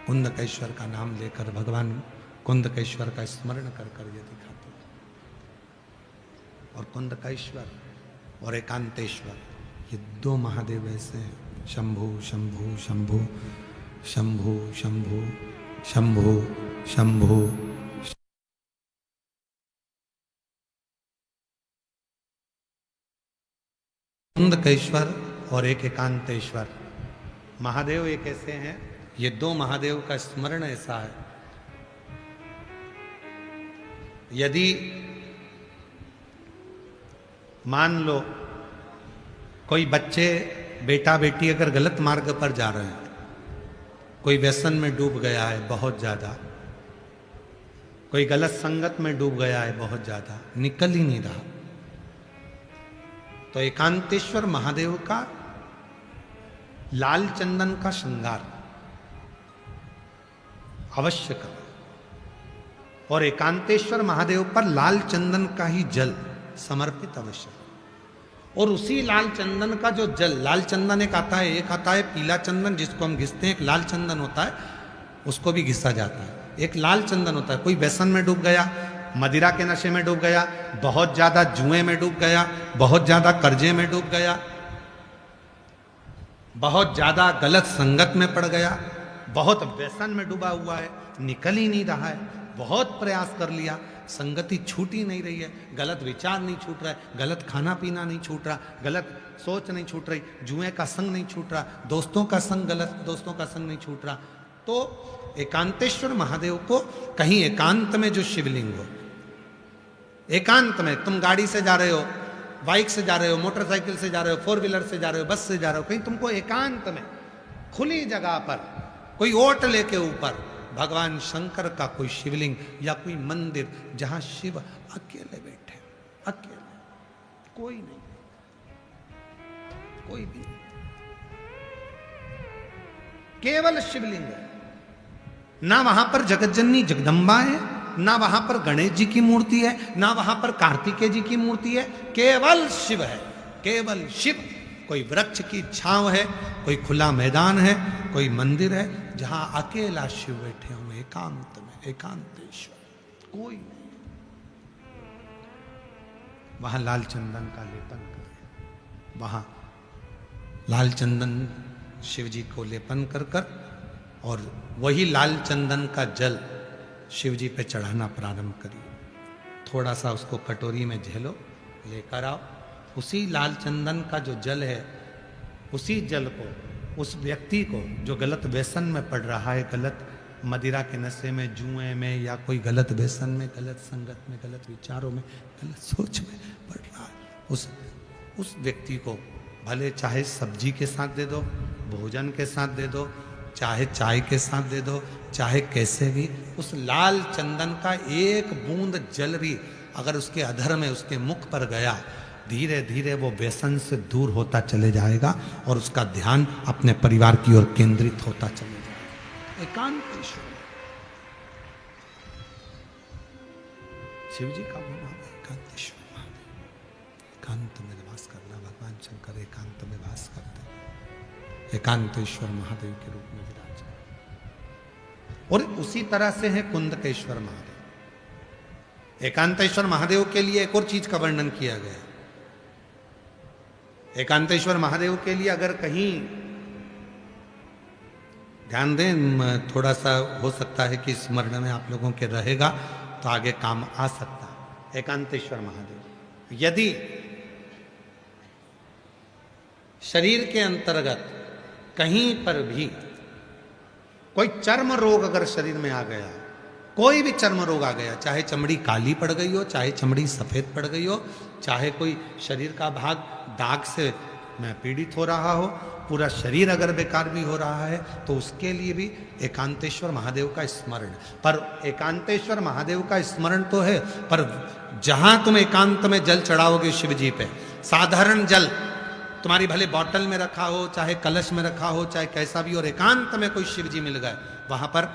A: कुंदकेश्वर का नाम लेकर भगवान कुंदकेश्वर का स्मरण कर कर यदि खाते हैं, और कुंदकेश्वर और एकांतेश्वर ये दो महादेव ऐसे हैं। शंभु शंभु शंभु शंभु शंभु शंभु शंभु। कुंदकेश्वर और एक एकांतेश्वर महादेव एक ऐसे हैं। ये दो महादेव का स्मरण ऐसा है, यदि मान लो कोई बच्चे बेटा बेटी अगर गलत मार्ग पर जा रहे हैं, कोई व्यसन में डूब गया है बहुत ज्यादा, कोई गलत संगत में डूब गया है बहुत ज्यादा, निकल ही नहीं रहा, तो एकांतेश्वर महादेव का लाल चंदन का श्रृंगार अवश्य करें, और एकांतेश्वर महादेव पर लाल चंदन का ही जल समर्पित अवश्य। और उसी लाल चंदन का जो जल, लाल चंदन एक आता है पीला चंदन जिसको हम घिसते हैं, एक लाल चंदन होता है उसको भी घिसा जाता है, एक लाल चंदन होता है। कोई व्यसन में डूब गया, मदिरा के नशे में डूब गया, बहुत ज्यादा जुए में डूब गया, बहुत ज्यादा कर्जे में डूब गया, बहुत ज्यादा गलत संगत में पड़ गया, बहुत व्यसन में डूबा हुआ है, निकल ही नहीं रहा है, बहुत प्रयास कर लिया, संगति छूट ही नहीं रही है, गलत विचार नहीं छूट रहा है, गलत खाना पीना नहीं छूट रहा, गलत सोच नहीं छूट रही, जुए का संग नहीं छूट रहा, दोस्तों का संग, गलत दोस्तों का संग नहीं छूट रहा, तो एकांतेश्वर महादेव को कहीं एकांत में जो शिवलिंग हो, एकांत में, तुम गाड़ी से जा रहे हो, बाइक से जा रहे हो, मोटरसाइकिल से जा रहे हो, फोर व्हीलर से जा रहे हो, बस से जा रहे हो, कहीं तुमको एकांत में खुली जगह पर कोई ओट लेके ऊपर भगवान शंकर का कोई शिवलिंग या कोई मंदिर जहां शिव अकेले बैठे, अकेले, कोई नहीं, कोई भी नहीं, केवल शिवलिंग है, ना वहां पर जगतजननी जगदम्बा है, ना वहां पर गणेश जी की मूर्ति है, ना वहां पर कार्तिकेय जी की मूर्ति है, केवल शिव है, केवल शिव। कोई वृक्ष की छांव है, कोई खुला मैदान है, कोई मंदिर है जहां अकेला शिव बैठे हुए एकांत में, एकांतेश्वर, कोई नहीं। वहां लाल चंदन का लेपन करें, वहां लाल चंदन शिव जी को लेपन कर कर और वही लाल चंदन का जल शिव जी पे चढ़ाना प्रारंभ करिए। थोड़ा सा उसको कटोरी में झेलो, लेकर आओ, उसी लाल चंदन का जो जल है, उसी जल को उस व्यक्ति को जो गलत व्यसन में पड़ रहा है, गलत मदिरा के नशे में, जुए में, या कोई गलत व्यसन में, गलत संगत में, गलत विचारों में, गलत सोच में पड़ रहा है, उस व्यक्ति को भले चाहे सब्जी के साथ दे दो, भोजन के साथ दे दो, चाहे चाय के साथ दे दो, चाहे कैसे भी, उस लाल चंदन का एक बूंद जल भी अगर उसके अधर में, उसके मुख पर गया, धीरे धीरे वो व्यसन से दूर होता चले जाएगा और उसका ध्यान अपने परिवार की ओर केंद्रित होता चले जाएगा। एकांतेश्वर शिव जी का नाम है एकांतेश्वर महादेव। एकांत में वास करना, भगवान शंकर एकांत में वास करते हैं, एकांतेश्वर महादेव के रूप में विराज। और उसी तरह से है कुंदकेश्वर महादेव। एकांतेश्वर महादेव के लिए एक और चीज का वर्णन किया गया, एकांतेश्वर महादेव के लिए अगर कहीं ध्यान दें, थोड़ा सा हो सकता है कि स्मरण में आप लोगों के रहेगा तो आगे काम आ सकता है। एकांतेश्वर महादेव, यदि शरीर के अंतर्गत कहीं पर भी कोई चर्म रोग अगर शरीर में आ गया, कोई भी चर्म रोग आ गया, चाहे चमड़ी काली पड़ गई हो, चाहे चमड़ी सफेद पड़ गई हो, चाहे कोई शरीर का भाग दाग से मैं पीड़ित हो रहा हो, पूरा शरीर अगर बेकार भी हो रहा है, तो उसके लिए भी एकांतेश्वर महादेव का स्मरण। पर एकांतेश्वर महादेव का स्मरण तो है, पर जहां तुम एकांत में जल चढ़ाओगे शिव जी पे, साधारण जल तुम्हारी भले बॉटल में रखा हो, चाहे कलश में रखा हो, चाहे कैसा भी, और एकांत में कोई शिव जी मिल गए, वहां पर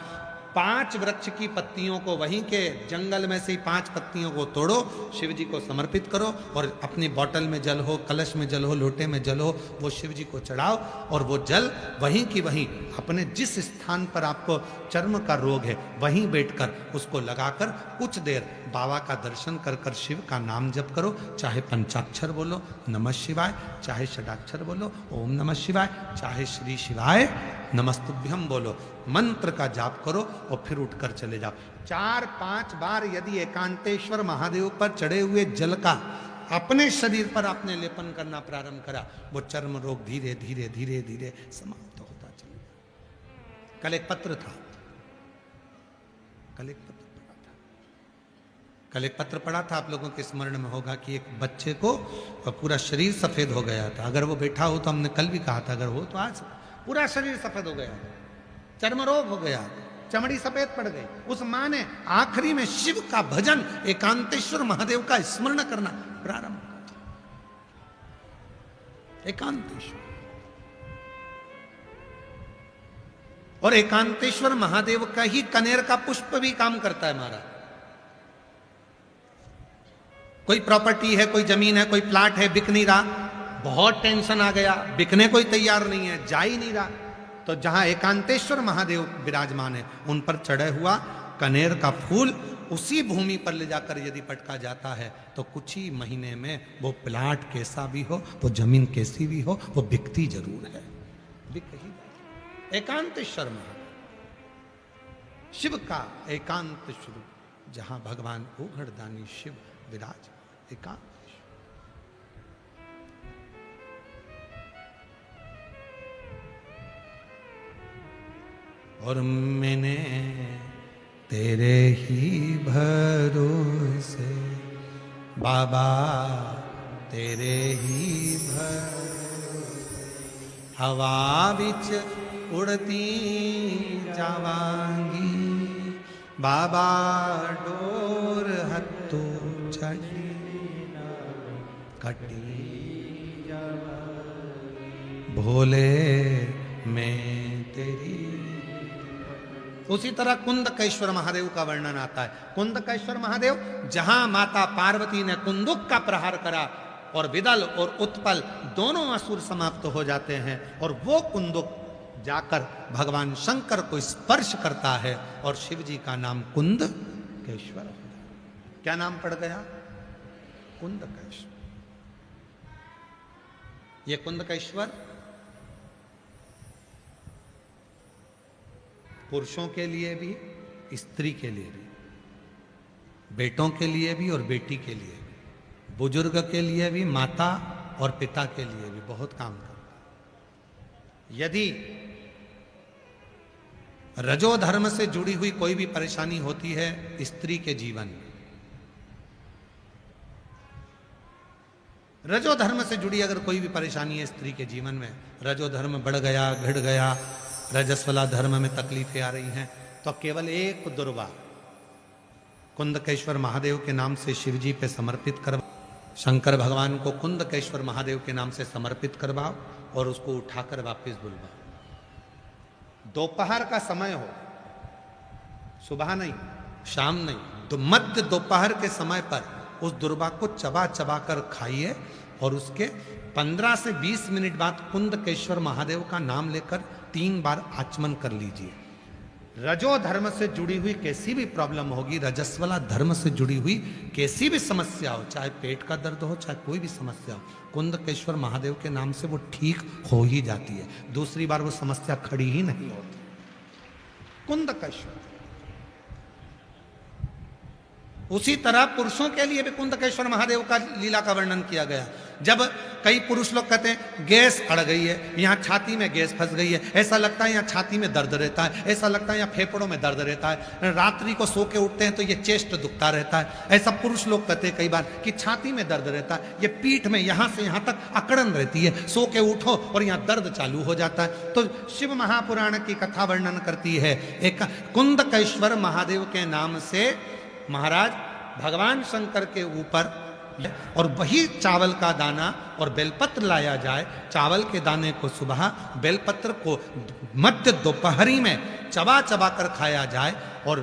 A: 5 वृक्ष की पत्तियों को, वहीं के जंगल में से ही 5 पत्तियों को तोड़ो, शिव जी को समर्पित करो, और अपनी बोतल में जल हो, कलश में जल हो, लोटे में जल हो, वो शिव जी को चढ़ाओ, और वो जल वहीं की वहीं अपने जिस स्थान पर आपको चर्म का रोग है वहीं बैठकर उसको लगाकर कुछ देर बाबा का दर्शन कर कर शिव का नाम जप करो। चाहे पंचाक्षर बोलो नमः शिवाय, चाहे षडाक्षर बोलो ओम नमः शिवाय, चाहे श्री शिवाय नमस्तुभ्यम बोलो, मंत्र का जाप करो और फिर उठकर चले जाओ। 4-5 बार यदि एकांतेश्वर महादेव पर चढ़े हुए जल का अपने शरीर पर आपने लेपन करना प्रारंभ करा, वो चर्म रोग धीरे धीरे धीरे धीरे समाप्त होता चला। कल एक पत्र था, कल एक पत्र पढ़ा था, आप लोगों के स्मरण में होगा कि एक बच्चे को पूरा शरीर सफेद हो गया था। अगर वो बैठा हो तो हमने कल भी कहा था, अगर हो तो आज पूरा शरीर सफेद हो गया, चर्म रोग हो गया, चमड़ी सफेद पड़ गई। उस मां ने आखिरी में शिव का भजन, एकांतेश्वर महादेव का स्मरण करना प्रारंभ किया। एकांतेश्वर, और एकांतेश्वर महादेव का ही कनेर का पुष्प भी काम करता है महाराज। कोई प्रॉपर्टी है, कोई जमीन है, कोई प्लाट है, बिक नहीं रहा, बहुत टेंशन आ गया, बिकने कोई तैयार नहीं है, जा ही नहीं रहा, तो जहां एकांतेश्वर महादेव विराजमान है उन पर चढ़े हुआ कनेर का फूल उसी भूमि पर ले जाकर यदि पटका जाता है तो कुछ ही महीने में वो प्लाट कैसा भी हो, वो जमीन कैसी भी हो, वो बिकती जरूर है, बिक ही। एकांतेश्वर महादेव शिव का एकांत स्वरूप, जहां भगवान उघड़दानी शिव विराज एकांत। और मैंने तेरे ही भरोसे बाबा, तेरे ही भरोसे हवा बिच उड़ती जावांगी, बाबा डोर हत्तू चढ़ी कटी भोले मैं तेरी। उसी तरह कुंदकेश्वर महादेव का वर्णन आता है। कुंदकेश्वर महादेव जहां माता पार्वती ने कुंदुक का प्रहार करा और विदल और उत्पल दोनों असुर समाप्त हो जाते हैं, और वो कुंदुक जाकर भगवान शंकर को स्पर्श करता है और शिव जी का नाम कुंदकेश्वर। क्या नाम पड़ गया? कुंदकेश्वर। ये कुंदकेश्वर पुरुषों के लिए भी, स्त्री के लिए भी, बेटों के लिए भी और बेटी के लिए भी, बुजुर्ग के लिए भी, माता और पिता के लिए भी बहुत काम करता है। यदि रजो धर्म से जुड़ी हुई कोई भी परेशानी होती है स्त्री के जीवन में, रजो धर्म से जुड़ी अगर कोई भी परेशानी है स्त्री के जीवन में, रजो धर्म बढ़ गया, घट गया, रजस्वला धर्म में तकलीफें आ रही हैं, तो केवल एक दुर्वा कुंदकेश्वर महादेव के नाम से शिव जी पे समर्पित करवाओ, शंकर भगवान को कुंदकेश्वर महादेव के नाम से समर्पित करवाओ और उसको उठाकर वापस बुलवाओ। दोपहर का समय हो, सुबह नहीं, शाम नहीं, तो मध्य दोपहर के समय पर उस दुर्वा को चबा चबा कर खाइए और उसके 15 से 20 मिनट बाद कुंदकेश्वर महादेव का नाम लेकर 3 बार आचमन कर लीजिए। रजो धर्म से जुड़ी हुई कैसी भी प्रॉब्लम होगी, रजस्वला धर्म से जुड़ी हुई कैसी भी समस्या हो, चाहे पेट का दर्द हो, चाहे कोई भी समस्या हो, कुंदकेश्वर महादेव के नाम से वो ठीक हो ही जाती है। दूसरी बार वो समस्या खड़ी ही नहीं होती। कुंदकेश्वर। उसी तरह पुरुषों के लिए भी कुंदकेश्वर महादेव का लीला का वर्णन किया गया। जब कई पुरुष लोग कहते हैं गैस अड़ गई है, यहाँ छाती में गैस फंस गई है, ऐसा लगता है यहाँ छाती में दर्द रहता है, ऐसा लगता है यहाँ फेफड़ों में दर्द रहता है, रात्रि को सो के उठते हैं तो ये चेस्ट दुखता रहता है, ऐसा पुरुष लोग कहते हैं कई बार कि छाती में दर्द रहता है, ये पीठ में यहाँ से यहाँ तक अकड़न रहती है, सो के उठो और यहाँ दर्द चालू हो जाता है। तो शिव महापुराण की कथा वर्णन करती है, एक कुंदकेश्वर महादेव के नाम से महाराज भगवान शंकर के ऊपर और वही चावल का दाना और बेलपत्र लाया जाए, चावल के दाने को सुबह, बेलपत्र को मध्य दोपहरी में चबा चबा कर खाया जाए और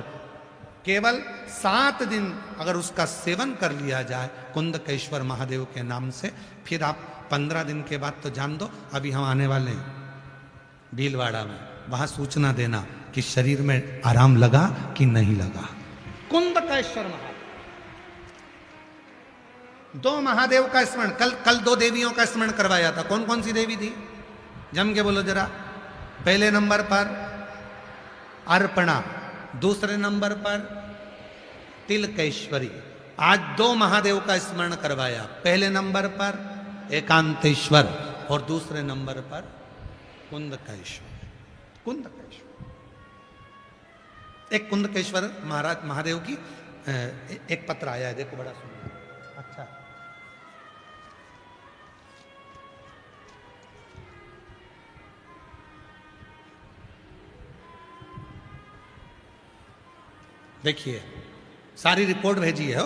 A: केवल 7 दिन अगर उसका सेवन कर लिया जाए कुंदकेश्वर महादेव के नाम से, फिर आप 15 दिन के बाद तो जान दो, अभी हम आने वाले हैं भीलवाड़ा में, वहां सूचना देना कि शरीर में आराम लगा कि नहीं लगा। कुंदकेश्वर महादेव, 2 महादेव का स्मरण, कल 2 देवियों का स्मरण करवाया था। कौन कौन सी देवी थी, जम के बोलो जरा। पहले नंबर पर अर्पणा, दूसरे नंबर पर तिलकेश्वरी। आज 2 महादेव का स्मरण करवाया, पहले नंबर पर एकांतेश्वर और दूसरे नंबर पर कुंदकेश्वर। कुंदकेश्वर, एक कुंदकेश्वर महाराज महादेव की एक पत्र आया है, देखो बड़ा सुंदर। अच्छा, देखिए सारी रिपोर्ट भेजी है,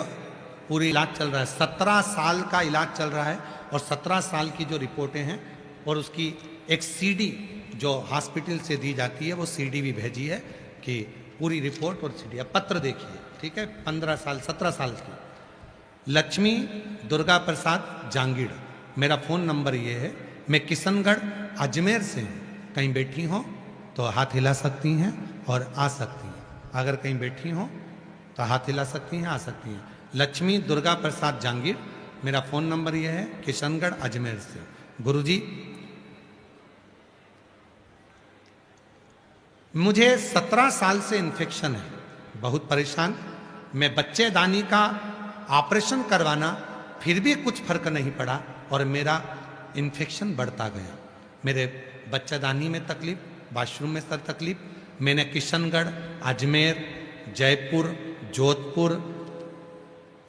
A: पूरी इलाज चल रहा है, 17 साल का इलाज चल रहा है और 17 साल की जो रिपोर्टें हैं और उसकी एक सीडी जो हॉस्पिटल से दी जाती है वो सीडी भी भेजी है कि पूरी रिपोर्ट और सीडी। अब पत्र देखिए, ठीक है, 15 साल 17 साल की। लक्ष्मी दुर्गा प्रसाद जांगीड़, मेरा फ़ोन नंबर ये है, मैं किशनगढ़ अजमेर से हूँ, कहीं बैठी हो तो हाथ हिला सकती हैं और आ सकती हैं, अगर कहीं बैठी हो तो हाथ हिला सकती हैं, आ सकती हैं। लक्ष्मी दुर्गा प्रसाद जांगीड़, मेरा फ़ोन नंबर ये है, किशनगढ़ अजमेर से। गुरुजी मुझे 17 साल से इन्फेक्शन है, बहुत परेशान, मैं बच्चेदानी का ऑपरेशन करवाना फिर भी कुछ फर्क नहीं पड़ा और मेरा इन्फेक्शन बढ़ता गया। मेरे बच्चेदानी में तकलीफ, वॉशरूम में सर तकलीफ, मैंने किशनगढ़, अजमेर, जयपुर, जोधपुर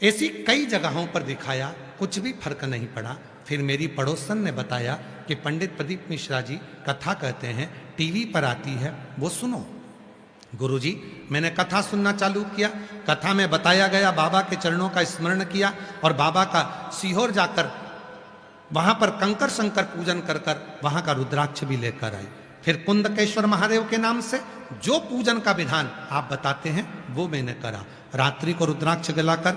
A: ऐसी कई जगहों पर दिखाया, कुछ भी फर्क नहीं पड़ा। फिर मेरी पड़ोसन ने बताया कि पंडित प्रदीप मिश्रा जी कथा कहते हैं, टीवी पर आती है, वो सुनो। गुरुजी मैंने कथा सुनना चालू किया, कथा में बताया गया, बाबा के चरणों का स्मरण किया और बाबा का सीहोर जाकर वहां पर कंकर शंकर पूजन कर कर वहां का रुद्राक्ष भी लेकर आई। फिर कुंदकेश्वर महादेव के नाम से जो पूजन का विधान आप बताते हैं वो मैंने करा। रात्रि को रुद्राक्ष गलाकर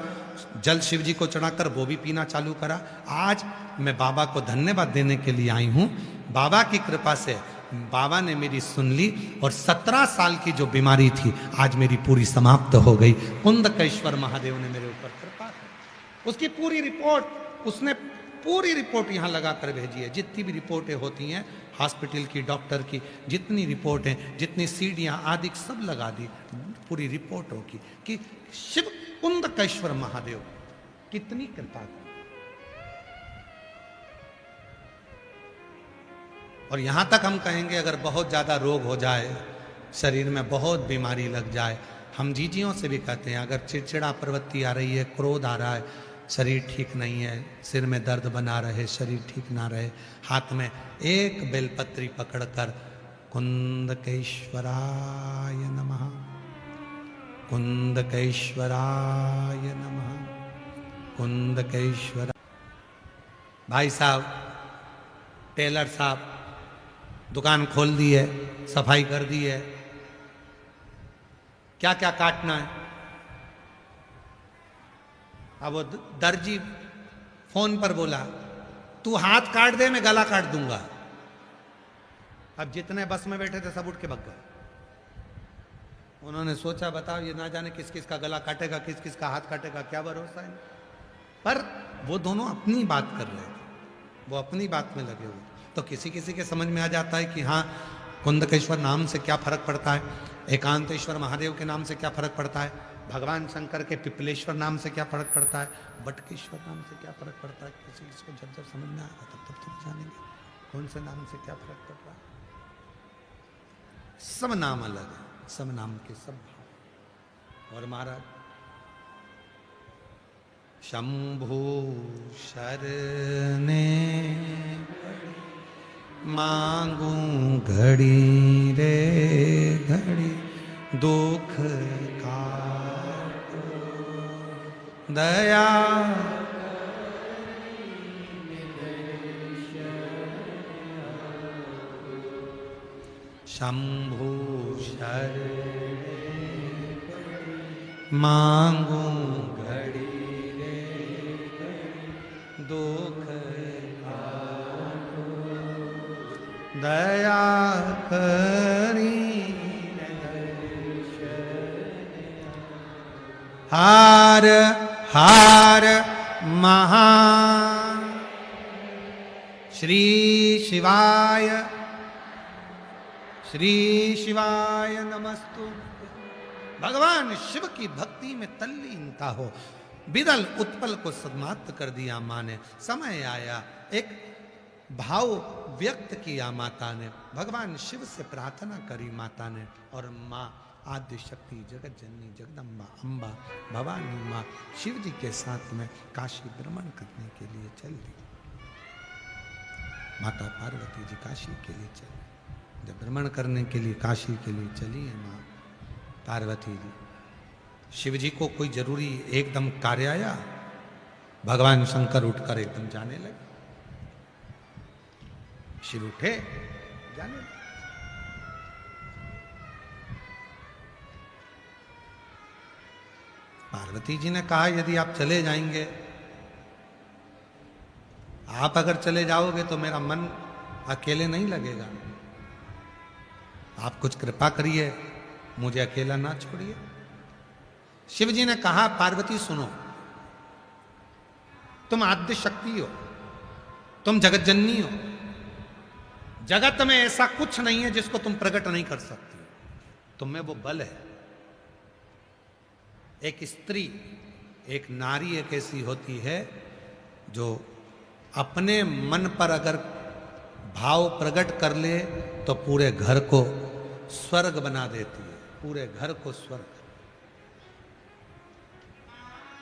A: जल शिव जी को चढ़ाकर वो भी पीना चालू करा। आज मैं बाबा को धन्यवाद देने के लिए आई हूँ। बाबा की कृपा से बाबा ने मेरी सुन ली और 17 साल की जो बीमारी थी आज मेरी पूरी समाप्त हो गई। कुंदकेश्वर महादेव ने मेरे ऊपर कृपा की। उसकी पूरी रिपोर्ट, उसने पूरी रिपोर्ट यहाँ लगा कर भेजी है। जितनी भी रिपोर्टें होती हैं हॉस्पिटल की, डॉक्टर की, जितनी रिपोर्टें, जितनी सीढ़ियाँ आदि सब लगा दी पूरी रिपोर्टों की कि शिव कुंदकेश्वर महादेव कितनी कृपा की। और यहाँ तक हम कहेंगे अगर बहुत ज़्यादा रोग हो जाए, शरीर में बहुत बीमारी लग जाए, हम जीजियों से भी कहते हैं अगर चिड़चिड़ा प्रवृत्ति आ रही है, क्रोध आ रहा है, शरीर ठीक नहीं है, सिर में दर्द बना रहे, शरीर ठीक ना रहे, हाथ में एक बेलपत्री पकड़कर कुंदकेश्वराय नमः, कुंदकेश्वराय नमः, कुंदकेश्वर। भाई साहब, टेलर साहब दुकान खोल दी है, सफाई कर दी है, क्या क्या काटना है। अब वो दर्जी फोन पर बोला तू हाथ काट दे मैं गला काट दूंगा। अब जितने बस में बैठे थे सब उठ के भग गए। उन्होंने सोचा बताओ ये ना जाने किस किस का गला काटेगा, किस किस का हाथ काटेगा, क्या भरोसा है। पर वो दोनों अपनी बात कर रहे थे, वो अपनी बात में लगे हुए। तो किसी किसी के समझ में आ जाता है कि हाँ कुंदकेश्वर नाम से क्या फर्क पड़ता है, एकांतेश्वर महादेव के नाम से क्या फर्क पड़ता है, भगवान शंकर के पिपलेश्वर नाम से क्या फर्क पड़ता है, बटकेश्वर नाम से क्या फर्क पड़ता है। किसी किसी को जब जब समझ में आएगा तब तब जानेंगे कौन से नाम से क्या फर्क पड़ रहा है। सब नाम अलग है, सब नाम के सब भाव। और महाराज शंभु शरणे मांगू घड़ी रे घड़ी दुख का दया शंभु शरणे मांगू घड़ी रे घड़ी दुख दया करी हार हार महा श्री शिवाय नमस्तु। भगवान शिव की भक्ति में तल्लीनता हो, बिदल उत्पल को सन्मार्ग कर दिया माँ ने। समय आया एक भाव व्यक्त किया माता ने, भगवान शिव से प्रार्थना करी माता ने। और माँ आद्य शक्ति जगत जननी जगदम्बा अम्बा भवानी माँ शिव जी के साथ में काशी भ्रमण करने के लिए चल दी। माता पार्वती जी काशी के लिए चली। जब भ्रमण करने के लिए काशी के लिए चली है माँ पार्वती जी, शिव जी को कोई जरूरी एकदम कार्य आया, भगवान शंकर उठकर एकदम जाने लगे। शिव उठे जाने लगे। पार्वती जी ने कहा यदि आप चले जाएंगे, आप अगर चले जाओगे तो मेरा मन अकेले नहीं लगेगा, आप कुछ कृपा करिए, मुझे अकेला ना छोड़िए। शिव जी ने कहा पार्वती सुनो, तुम आद्य शक्ति हो, तुम जगत जननी हो, जगत में ऐसा कुछ नहीं है जिसको तुम प्रकट नहीं कर सकती। तुम में वो बल है। एक स्त्री, एक नारी एक ऐसी होती है जो अपने मन पर अगर भाव प्रकट कर ले तो पूरे घर को स्वर्ग बना देती है, पूरे घर को स्वर्ग।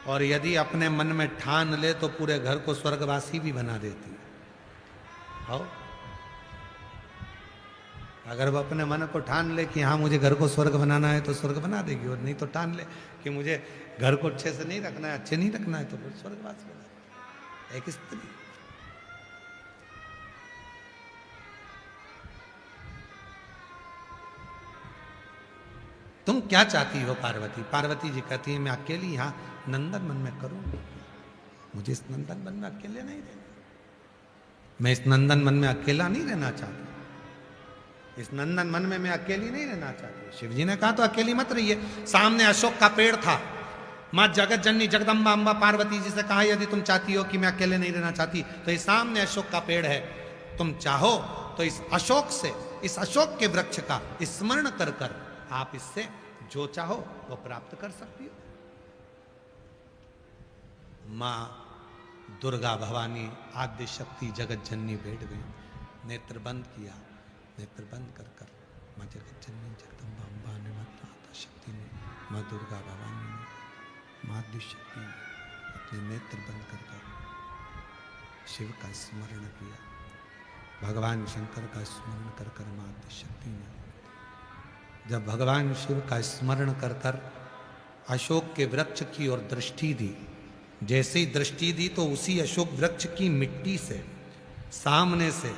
A: और यदि अपने मन में ठान ले तो पूरे घर को स्वर्गवासी भी बना देती है। आओ, अगर वो अपने मन को ठान ले कि हाँ मुझे घर को स्वर्ग बनाना है तो स्वर्ग बना देगी, और नहीं तो ठान ले कि मुझे घर को अच्छे से नहीं रखना है, अच्छे नहीं रखना है, तो फिर स्वर्गवासी बना देगी। एक स्त्री। तुम क्या चाहती हो पार्वती? पार्वती जी कहती है मैं अकेली यहाँ नंदन वन में करूंगी, मुझे इस नंदन वन में अकेले नहीं रहना, मैं इस नंदन वन में अकेला नहीं रहना चाहती, इस नंदन वन में मैं अकेली नहीं रहना चाहती। शिव जी ने कहा तो अकेली मत रहिए। सामने अशोक का पेड़ था। माँ जगत जननी जगदम्बा अम्बा पार्वती जी से कहा यदि तुम चाहती हो कि मैं अकेले नहीं रहना चाहती तो ये सामने अशोक का पेड़ है, तुम चाहो तो इस अशोक से, इस अशोक के वृक्ष का स्मरण कर कर आप इससे जो चाहो वो प्राप्त कर सकती हो। माँ दुर्गा भवानी आद्य शक्ति जगत जननी बैठ गई, नेत्र बंद किया, नेत्र बंद कर कर माँ जगत जननी जगदम्बा अम्बा ने, माता शक्ति ने, माँ दुर्गा भवानी ने, माँ आद्य शक्ति ने अपने नेत्र बंद कर कर शिव का स्मरण किया, भगवान शंकर का स्मरण कर कर माँ आद्य शक्ति ने जब भगवान शिव का स्मरण कर कर अशोक के वृक्ष की ओर दृष्टि दी, जैसे ही दृष्टि दी तो उसी अशोक वृक्ष की मिट्टी से सामने से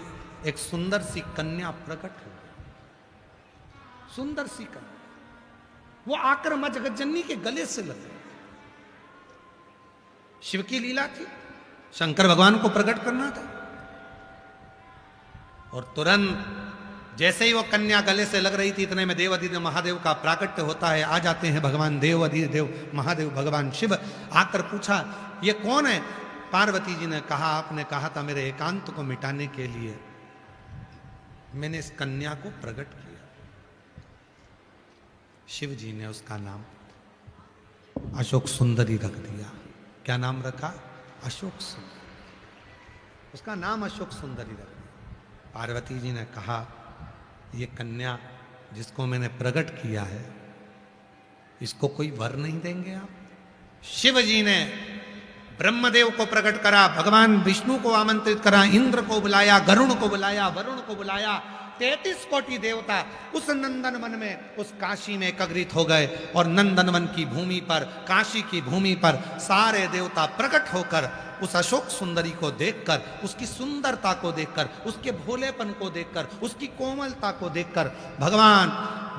A: एक सुंदर सी कन्या प्रकट हो गई। सुंदर सी कन्या, वो आकर मां जगत जननी के गले से लग गई। शिव की लीला थी, शंकर भगवान को प्रकट करना था। और तुरंत जैसे ही वो कन्या गले से लग रही थी इतने में देवाधिदेव महादेव का प्राकट्य होता है। आ जाते हैं भगवान देवाधिदेव महादेव भगवान शिव। आकर पूछा ये कौन है? पार्वती जी ने कहा आपने कहा था मेरे एकांत को मिटाने के लिए मैंने इस कन्या को प्रकट किया। शिव जी ने उसका नाम अशोक सुंदरी रख दिया। क्या नाम रखा? अशोक सुंदरी। उसका नाम अशोक सुंदरी रख दिया। पार्वती जी ने कहा ये कन्या जिसको मैंने प्रकट किया है इसको कोई वर नहीं देंगे आप? शिव जी ने ब्रह्मदेव को प्रकट करा, भगवान विष्णु को आमंत्रित करा, इंद्र को बुलाया, गरुण को बुलाया, वरुण को बुलाया। 33 कोटि देवता उस नंदन वन में उस काशी में एकत्रित हो गए और नंदन वन की भूमि पर, काशी की भूमि पर सारे देवता प्रकट होकर उस अशोक सुंदरी को देखकर, उसकी सुंदरता को देखकर, उसके भोलेपन को देखकर, उसकी कोमलता को देखकर भगवान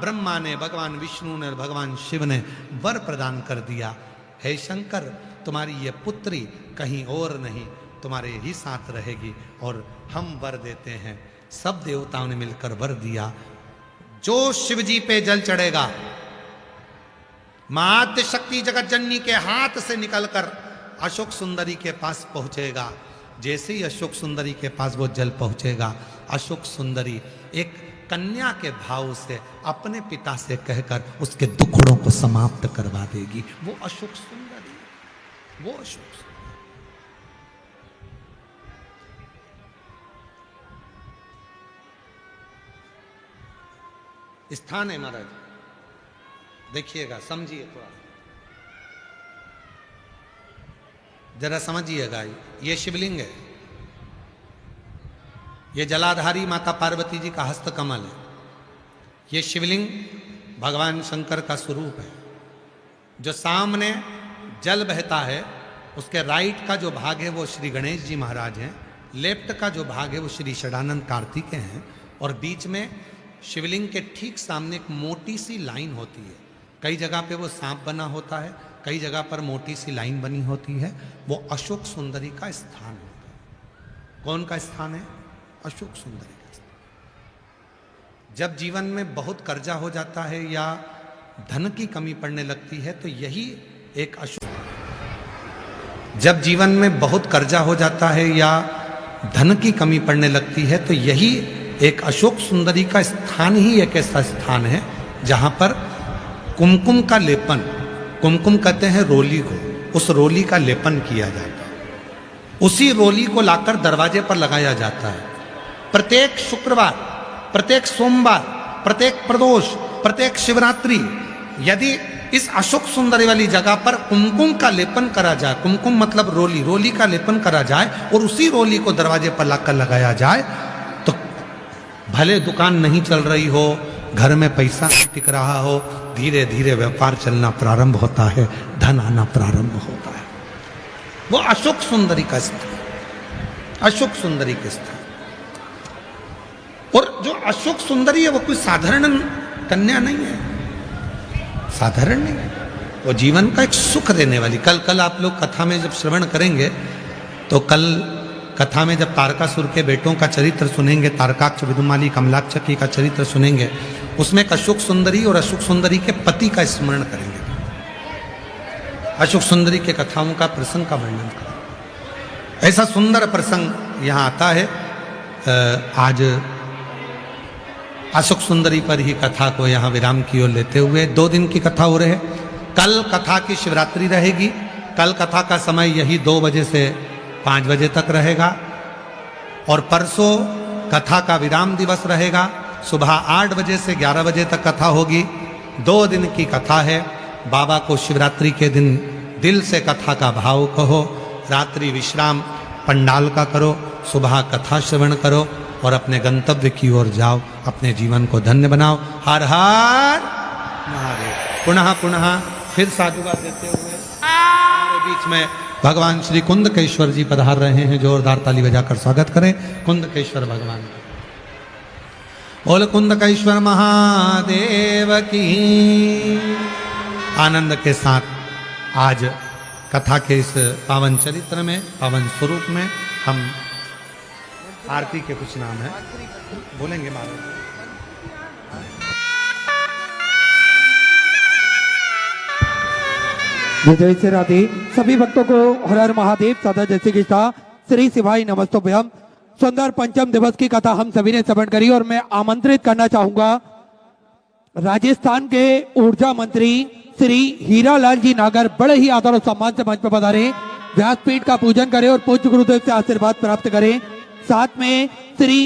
A: ब्रह्मा ने, भगवान विष्णु ने, भगवान शिव ने वर प्रदान कर दिया। हे शंकर तुम्हारी ये पुत्री कहीं और नहीं तुम्हारे ही साथ रहेगी और हम वर देते हैं। सब देवताओं ने मिलकर वर दिया। जो शिव जी पे जल चढ़ेगा मात शक्ति जगत जननी के हाथ से निकलकर अशोक सुंदरी के पास पहुंचेगा। जैसे ही अशोक सुंदरी के पास वो जल पहुंचेगा, अशोक सुंदरी एक कन्या के भाव से अपने पिता से कहकर उसके दुखड़ों को समाप्त करवा देगी। वो अशोक सुंदरी, वो अशोक सुंदरी। स्थान है महाराज, देखिएगा, समझिए थोड़ा, जरा समझिएगा। ये शिवलिंग है, ये जलाधारी माता पार्वती जी का हस्त कमल है। ये शिवलिंग भगवान शंकर का स्वरूप है। जो सामने जल बहता है उसके राइट का जो भाग है वो श्री गणेश जी महाराज हैं, लेफ्ट का जो भाग है वो श्री षडानंद कार्तिकेय हैं और बीच में शिवलिंग के ठीक सामने एक मोटी सी लाइन होती है। कई जगह पे वो सांप बना होता है, कई जगह पर मोटी सी लाइन बनी होती है। वो अशोक सुंदरी का स्थान होता है। कौन का स्थान है? अशोक सुंदरी का स्थान। जब जीवन में बहुत कर्जा हो जाता है या धन की कमी पड़ने लगती है तो यही एक अशोक, जब जीवन में बहुत कर्जा हो जाता है या धन की कमी पड़ने लगती है तो यही एक अशोक सुंदरी का स्थान ही एक ऐसा स्थान है जहां पर कुमकुम का लेपन, कुमकुम कहते हैं रोली को, उस रोली का लेपन किया जाता है। उसी रोली को लाकर दरवाजे पर लगाया जाता है। प्रत्येक शुक्रवार, प्रत्येक सोमवार, प्रत्येक प्रदोष, प्रत्येक शिवरात्रि यदि इस अशोक सुंदरी वाली जगह पर कुमकुम का लेपन करा जाए, कुमकुम मतलब रोली, रोली का लेपन करा जाए और उसी रोली को दरवाजे पर लाकर लगाया जाए तो भले दुकान नहीं चल रही हो, घर में पैसा नहीं टिक रहा हो, धीरे धीरे व्यापार चलना प्रारंभ होता है, धन आना प्रारंभ होता है। वो अशोक सुंदरी का स्थान, अशोक सुंदरी के स्थान। और जो अशोक सुंदरी है वो कोई साधारण कन्या नहीं है, साधारण नहीं है। वो जीवन का एक सुख देने वाली। कल आप लोग कथा में जब श्रवण करेंगे तो कल कथा में जब तारकासुर के बेटों का चरित्र सुनेंगे, तारकाक्ष, विदुमाली, कमलाक्ष की का चरित्र सुनेंगे, उसमें एक अशोक सुंदरी और अशोक सुंदरी के पति का स्मरण करेंगे। अशोक सुंदरी के कथाओं का प्रसंग का वर्णन करेंगे। ऐसा सुंदर प्रसंग यहाँ आता है। आज अशोक सुंदरी पर ही कथा को यहाँ विराम की ओर लेते हुए 2 दिन की कथा हो रहे। कल कथा की शिवरात्रि रहेगी। कल कथा का समय यही 2 बजे से 5 बजे तक रहेगा और परसों कथा का विराम दिवस रहेगा। सुबह 8 बजे से 11 बजे तक कथा होगी। 2 दिन की कथा है। बाबा को शिवरात्रि के दिन दिल से कथा का भाव कहो, रात्रि विश्राम पंडाल का करो, सुबह कथा श्रवण करो और अपने गंतव्य की ओर जाओ, अपने जीवन को धन्य बनाओ। हर हर महादेव। पुनः पुनः फिर साधुवाद देते हुए हमारे बीच में भगवान श्री कुंदकेश्वर जी पधार रहे हैं। जोरदार ताली बजाकर स्वागत करें कुंदकेश्वर भगवान। बोल कुंदकेश्वर महादेव की। आनंद के साथ आज कथा के इस पावन चरित्र में, पावन स्वरूप में हम आरती के कुछ नाम है बोलेंगे महाराज।
D: जय श्री राधे। सभी भक्तों को हर हर महादेव सदा जैसे कृष्णा श्री शिवाय नमस्तोभ्यम। सुंदर पंचम दिवस की कथा हम सभी ने श्रवण करी और मैं आमंत्रित करना चाहूंगा राजस्थान के ऊर्जा मंत्री श्री हीरालाल जी नागर बड़े ही आदर और सम्मान से मंच पर पधारे, व्यासपीठ का पूजन करें और पूज्य गुरुदेव से आशीर्वाद प्राप्त करें। साथ में श्री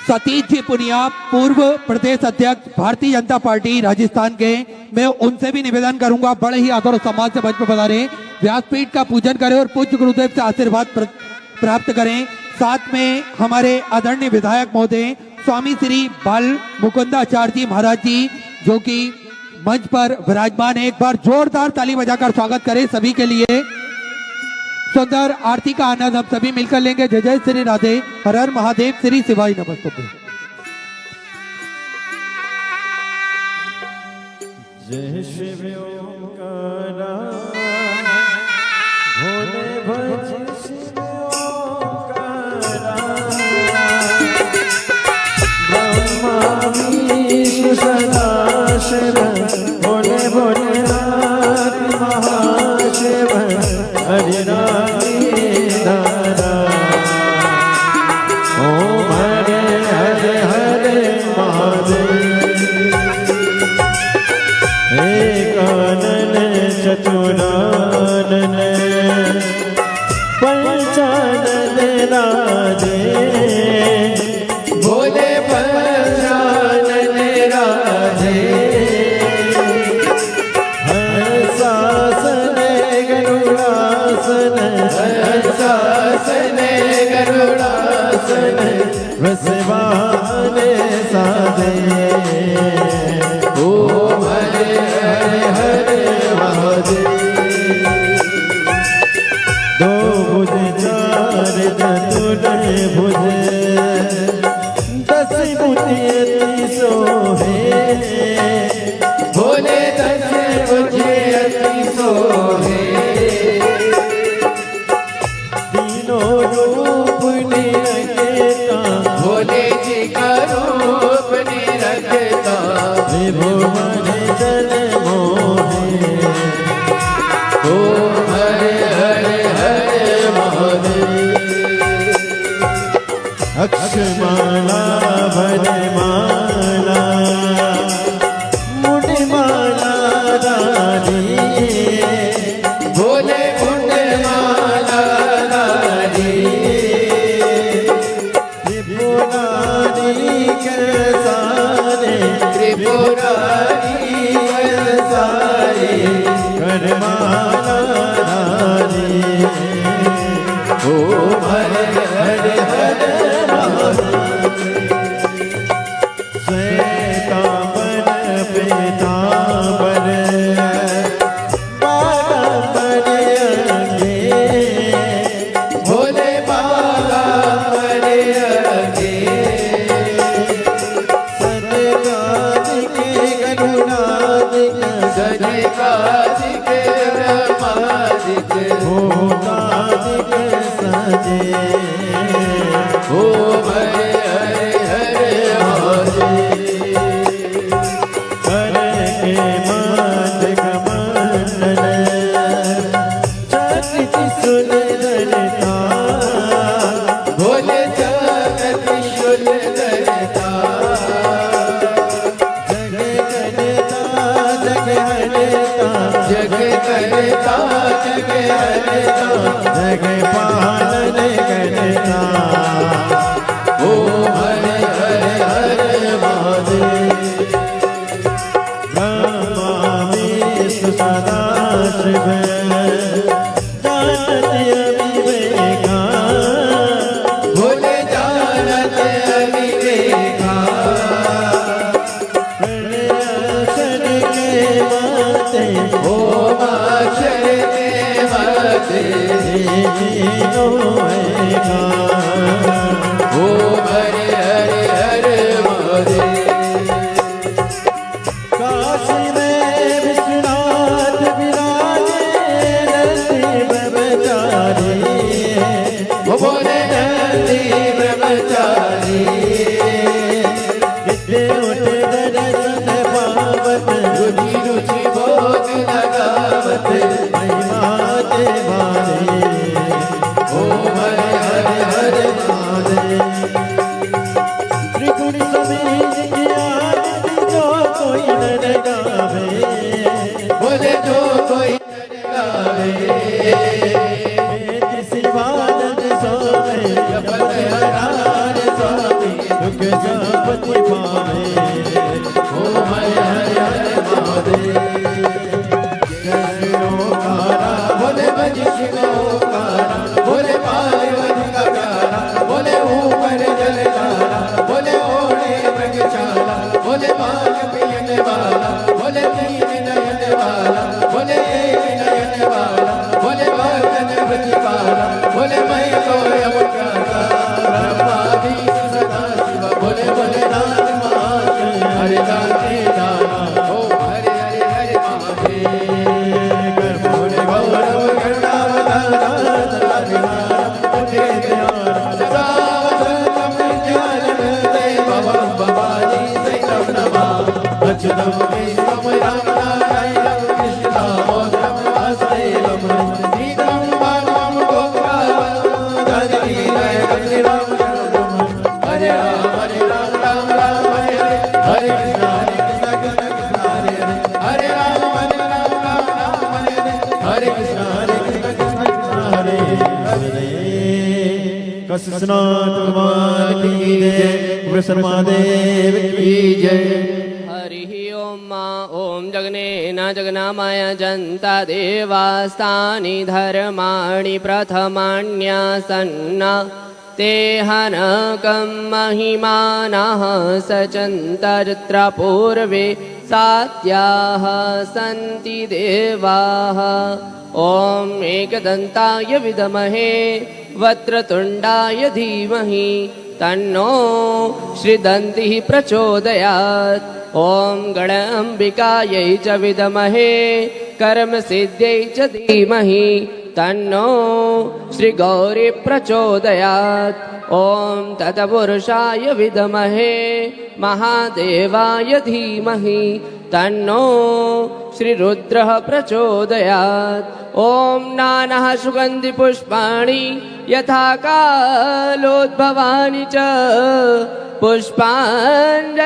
D: सतीश जी पुनिया पूर्व प्रदेश अध्यक्ष भारतीय जनता पार्टी राजस्थान के, मैं उनसे भी निवेदन करूंगा बड़े ही आदर और सम्मान से मंच पर पधारे, व्यासपीठ का पूजन करें और पूज्य गुरुदेव से आशीर्वाद प्राप्त करें। साथ में हमारे आदरणीय विधायक महोदय स्वामी श्री बाल मुकुंदाचार्य जी महाराज जी जो कि मंच पर विराजमान है, एक बार जोरदार ताली बजाकर स्वागत करें सभी के लिए। सुंदर आरती का आनंद हम सभी मिलकर लेंगे। जय जय श्री राधे, हर हर महादेव, श्री शिवाय नमस्तुभ्यं।
B: जय शिव ओंकारा भोले भज शिव ओंकारा ब्रह्मा विष्णु सदा शिव भोले भोलेनाथ महाशिव हरि ओम हरे हरे हरे महादेव। एकानन चतुरानन पंचानन राधे भोले पंचानन राधे हंसासन गरुड़ासन हंसासन गरुड़ासन वसवान साधे ओम हरे हरे हरे महादेव। दो भुज चार चतुर भुज दस बुद्धि अति सोहे भोले दस बुद्धि अति सोहे तीनों रूप निरखेता भोले जी का रूप निरखेता विभुवन जन मोहे ओम हरे हरे हरे महादेव। अक्षमाला भरमाला मुंडमाला रानी भोले मुंडमाला रानी त्रिपुरारी के सारे त्रिपुरारी के सारे करमाला रानी ओम हरे हरे हरे श्वेतांबर पीतांबर बालांबर अंगे भोले बालांबर अंगे सदकादिक गरुड़ादिक सदकादिक ब्रह्मादिक भूतादिक सजे ओम हरे हरे हरे महादेव। हर के मात कमंडल चकित सुंदरता भोले जगत सुंदरता जग करता जग हरता जग करता जग हरता समीज की आरती जो कोई नर गावे, बोले जो कोई नर गावे, जिस इबादत सोवे जपत हरार स्वामी, दुख जापति पावे, ओम हरे हरे हरे महादेव। बोले बज शिवोकारा, बोले पार्वती का प्यारा, बोले ऊपर जल तारा, बोले ओढ़े मृगशाला, बोले बाग पियन वाला, बोले तीन नयन वाला, बोले एक नयन वाला, बोले बर्तन प्रतिपाला, बोले मैं तो अवतारा, ब्रह्मादीश सदा शिव, बोले बोले नाथ महादेव, हरे दाते दाना, ओम हरे हरे हरे महादेव। कर्पूरे गौरव गरुडावतारा, सदा विहारम पुण्य ध्यानम, सदा वसंतम नित्यानंदे भवं भवानी सहितं नमामि। अच्युतं केशवं रामनारायणं कृष्णदामोदरं वासुदेवं, सीतं माधवं गोपालं धरणीधरं श्रीरामचन्द्रं। हरे राम राम राम हरे हरे, हरे कृष्ण कृष्ण कृष्ण हरे हरे, हरे राम हरे राम राम राम हरे हरे, हरे कृष्ण कृष्ण कृष्ण हरे हरे। कसनाथ भगवान की जय, कृष्ण महादेव की जय।
E: हरिः ओम ओम जगनेन जगनामाय जन्ता देवास्तानि धर्माणि प्रथमान्यासन्न ते हनकं महिमानः सचन्तत्र पूर्वे सात्याः सन्ति देवाः। ॐ एकदन्ताय विद्महे वक्रतुण्डाय धीमहि तन्नो श्रीदन्तिः प्रचोदयात्। ॐ गणाम्बिकायै च विद्महे कर्मसिद्ध्यै च धीमहि तन्नो श्रीगौरी प्रचोदयात्। ॐ तत्पुरुषाय विद्महे महादेवाय धीमहि तन्नो श्रीरुद्रः प्रचोदयात्। ॐ नानः सुगन्धिपुष्पाणि यथा कालोद्भवानि च पुष्पाञ्जलिर्मया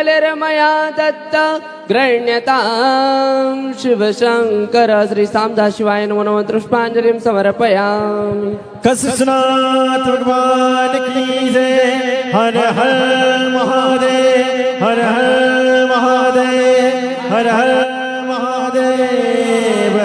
E: दत्त गृह्यतां शिवशङ्कर। श्री सामदाशिवाय नमो नमः। पुष्पाञ्जलिं समर्पयामि।
B: कसनाथ भगवान की जय। हर हर महादेव, हर हर महादेव, हर हर महादेव।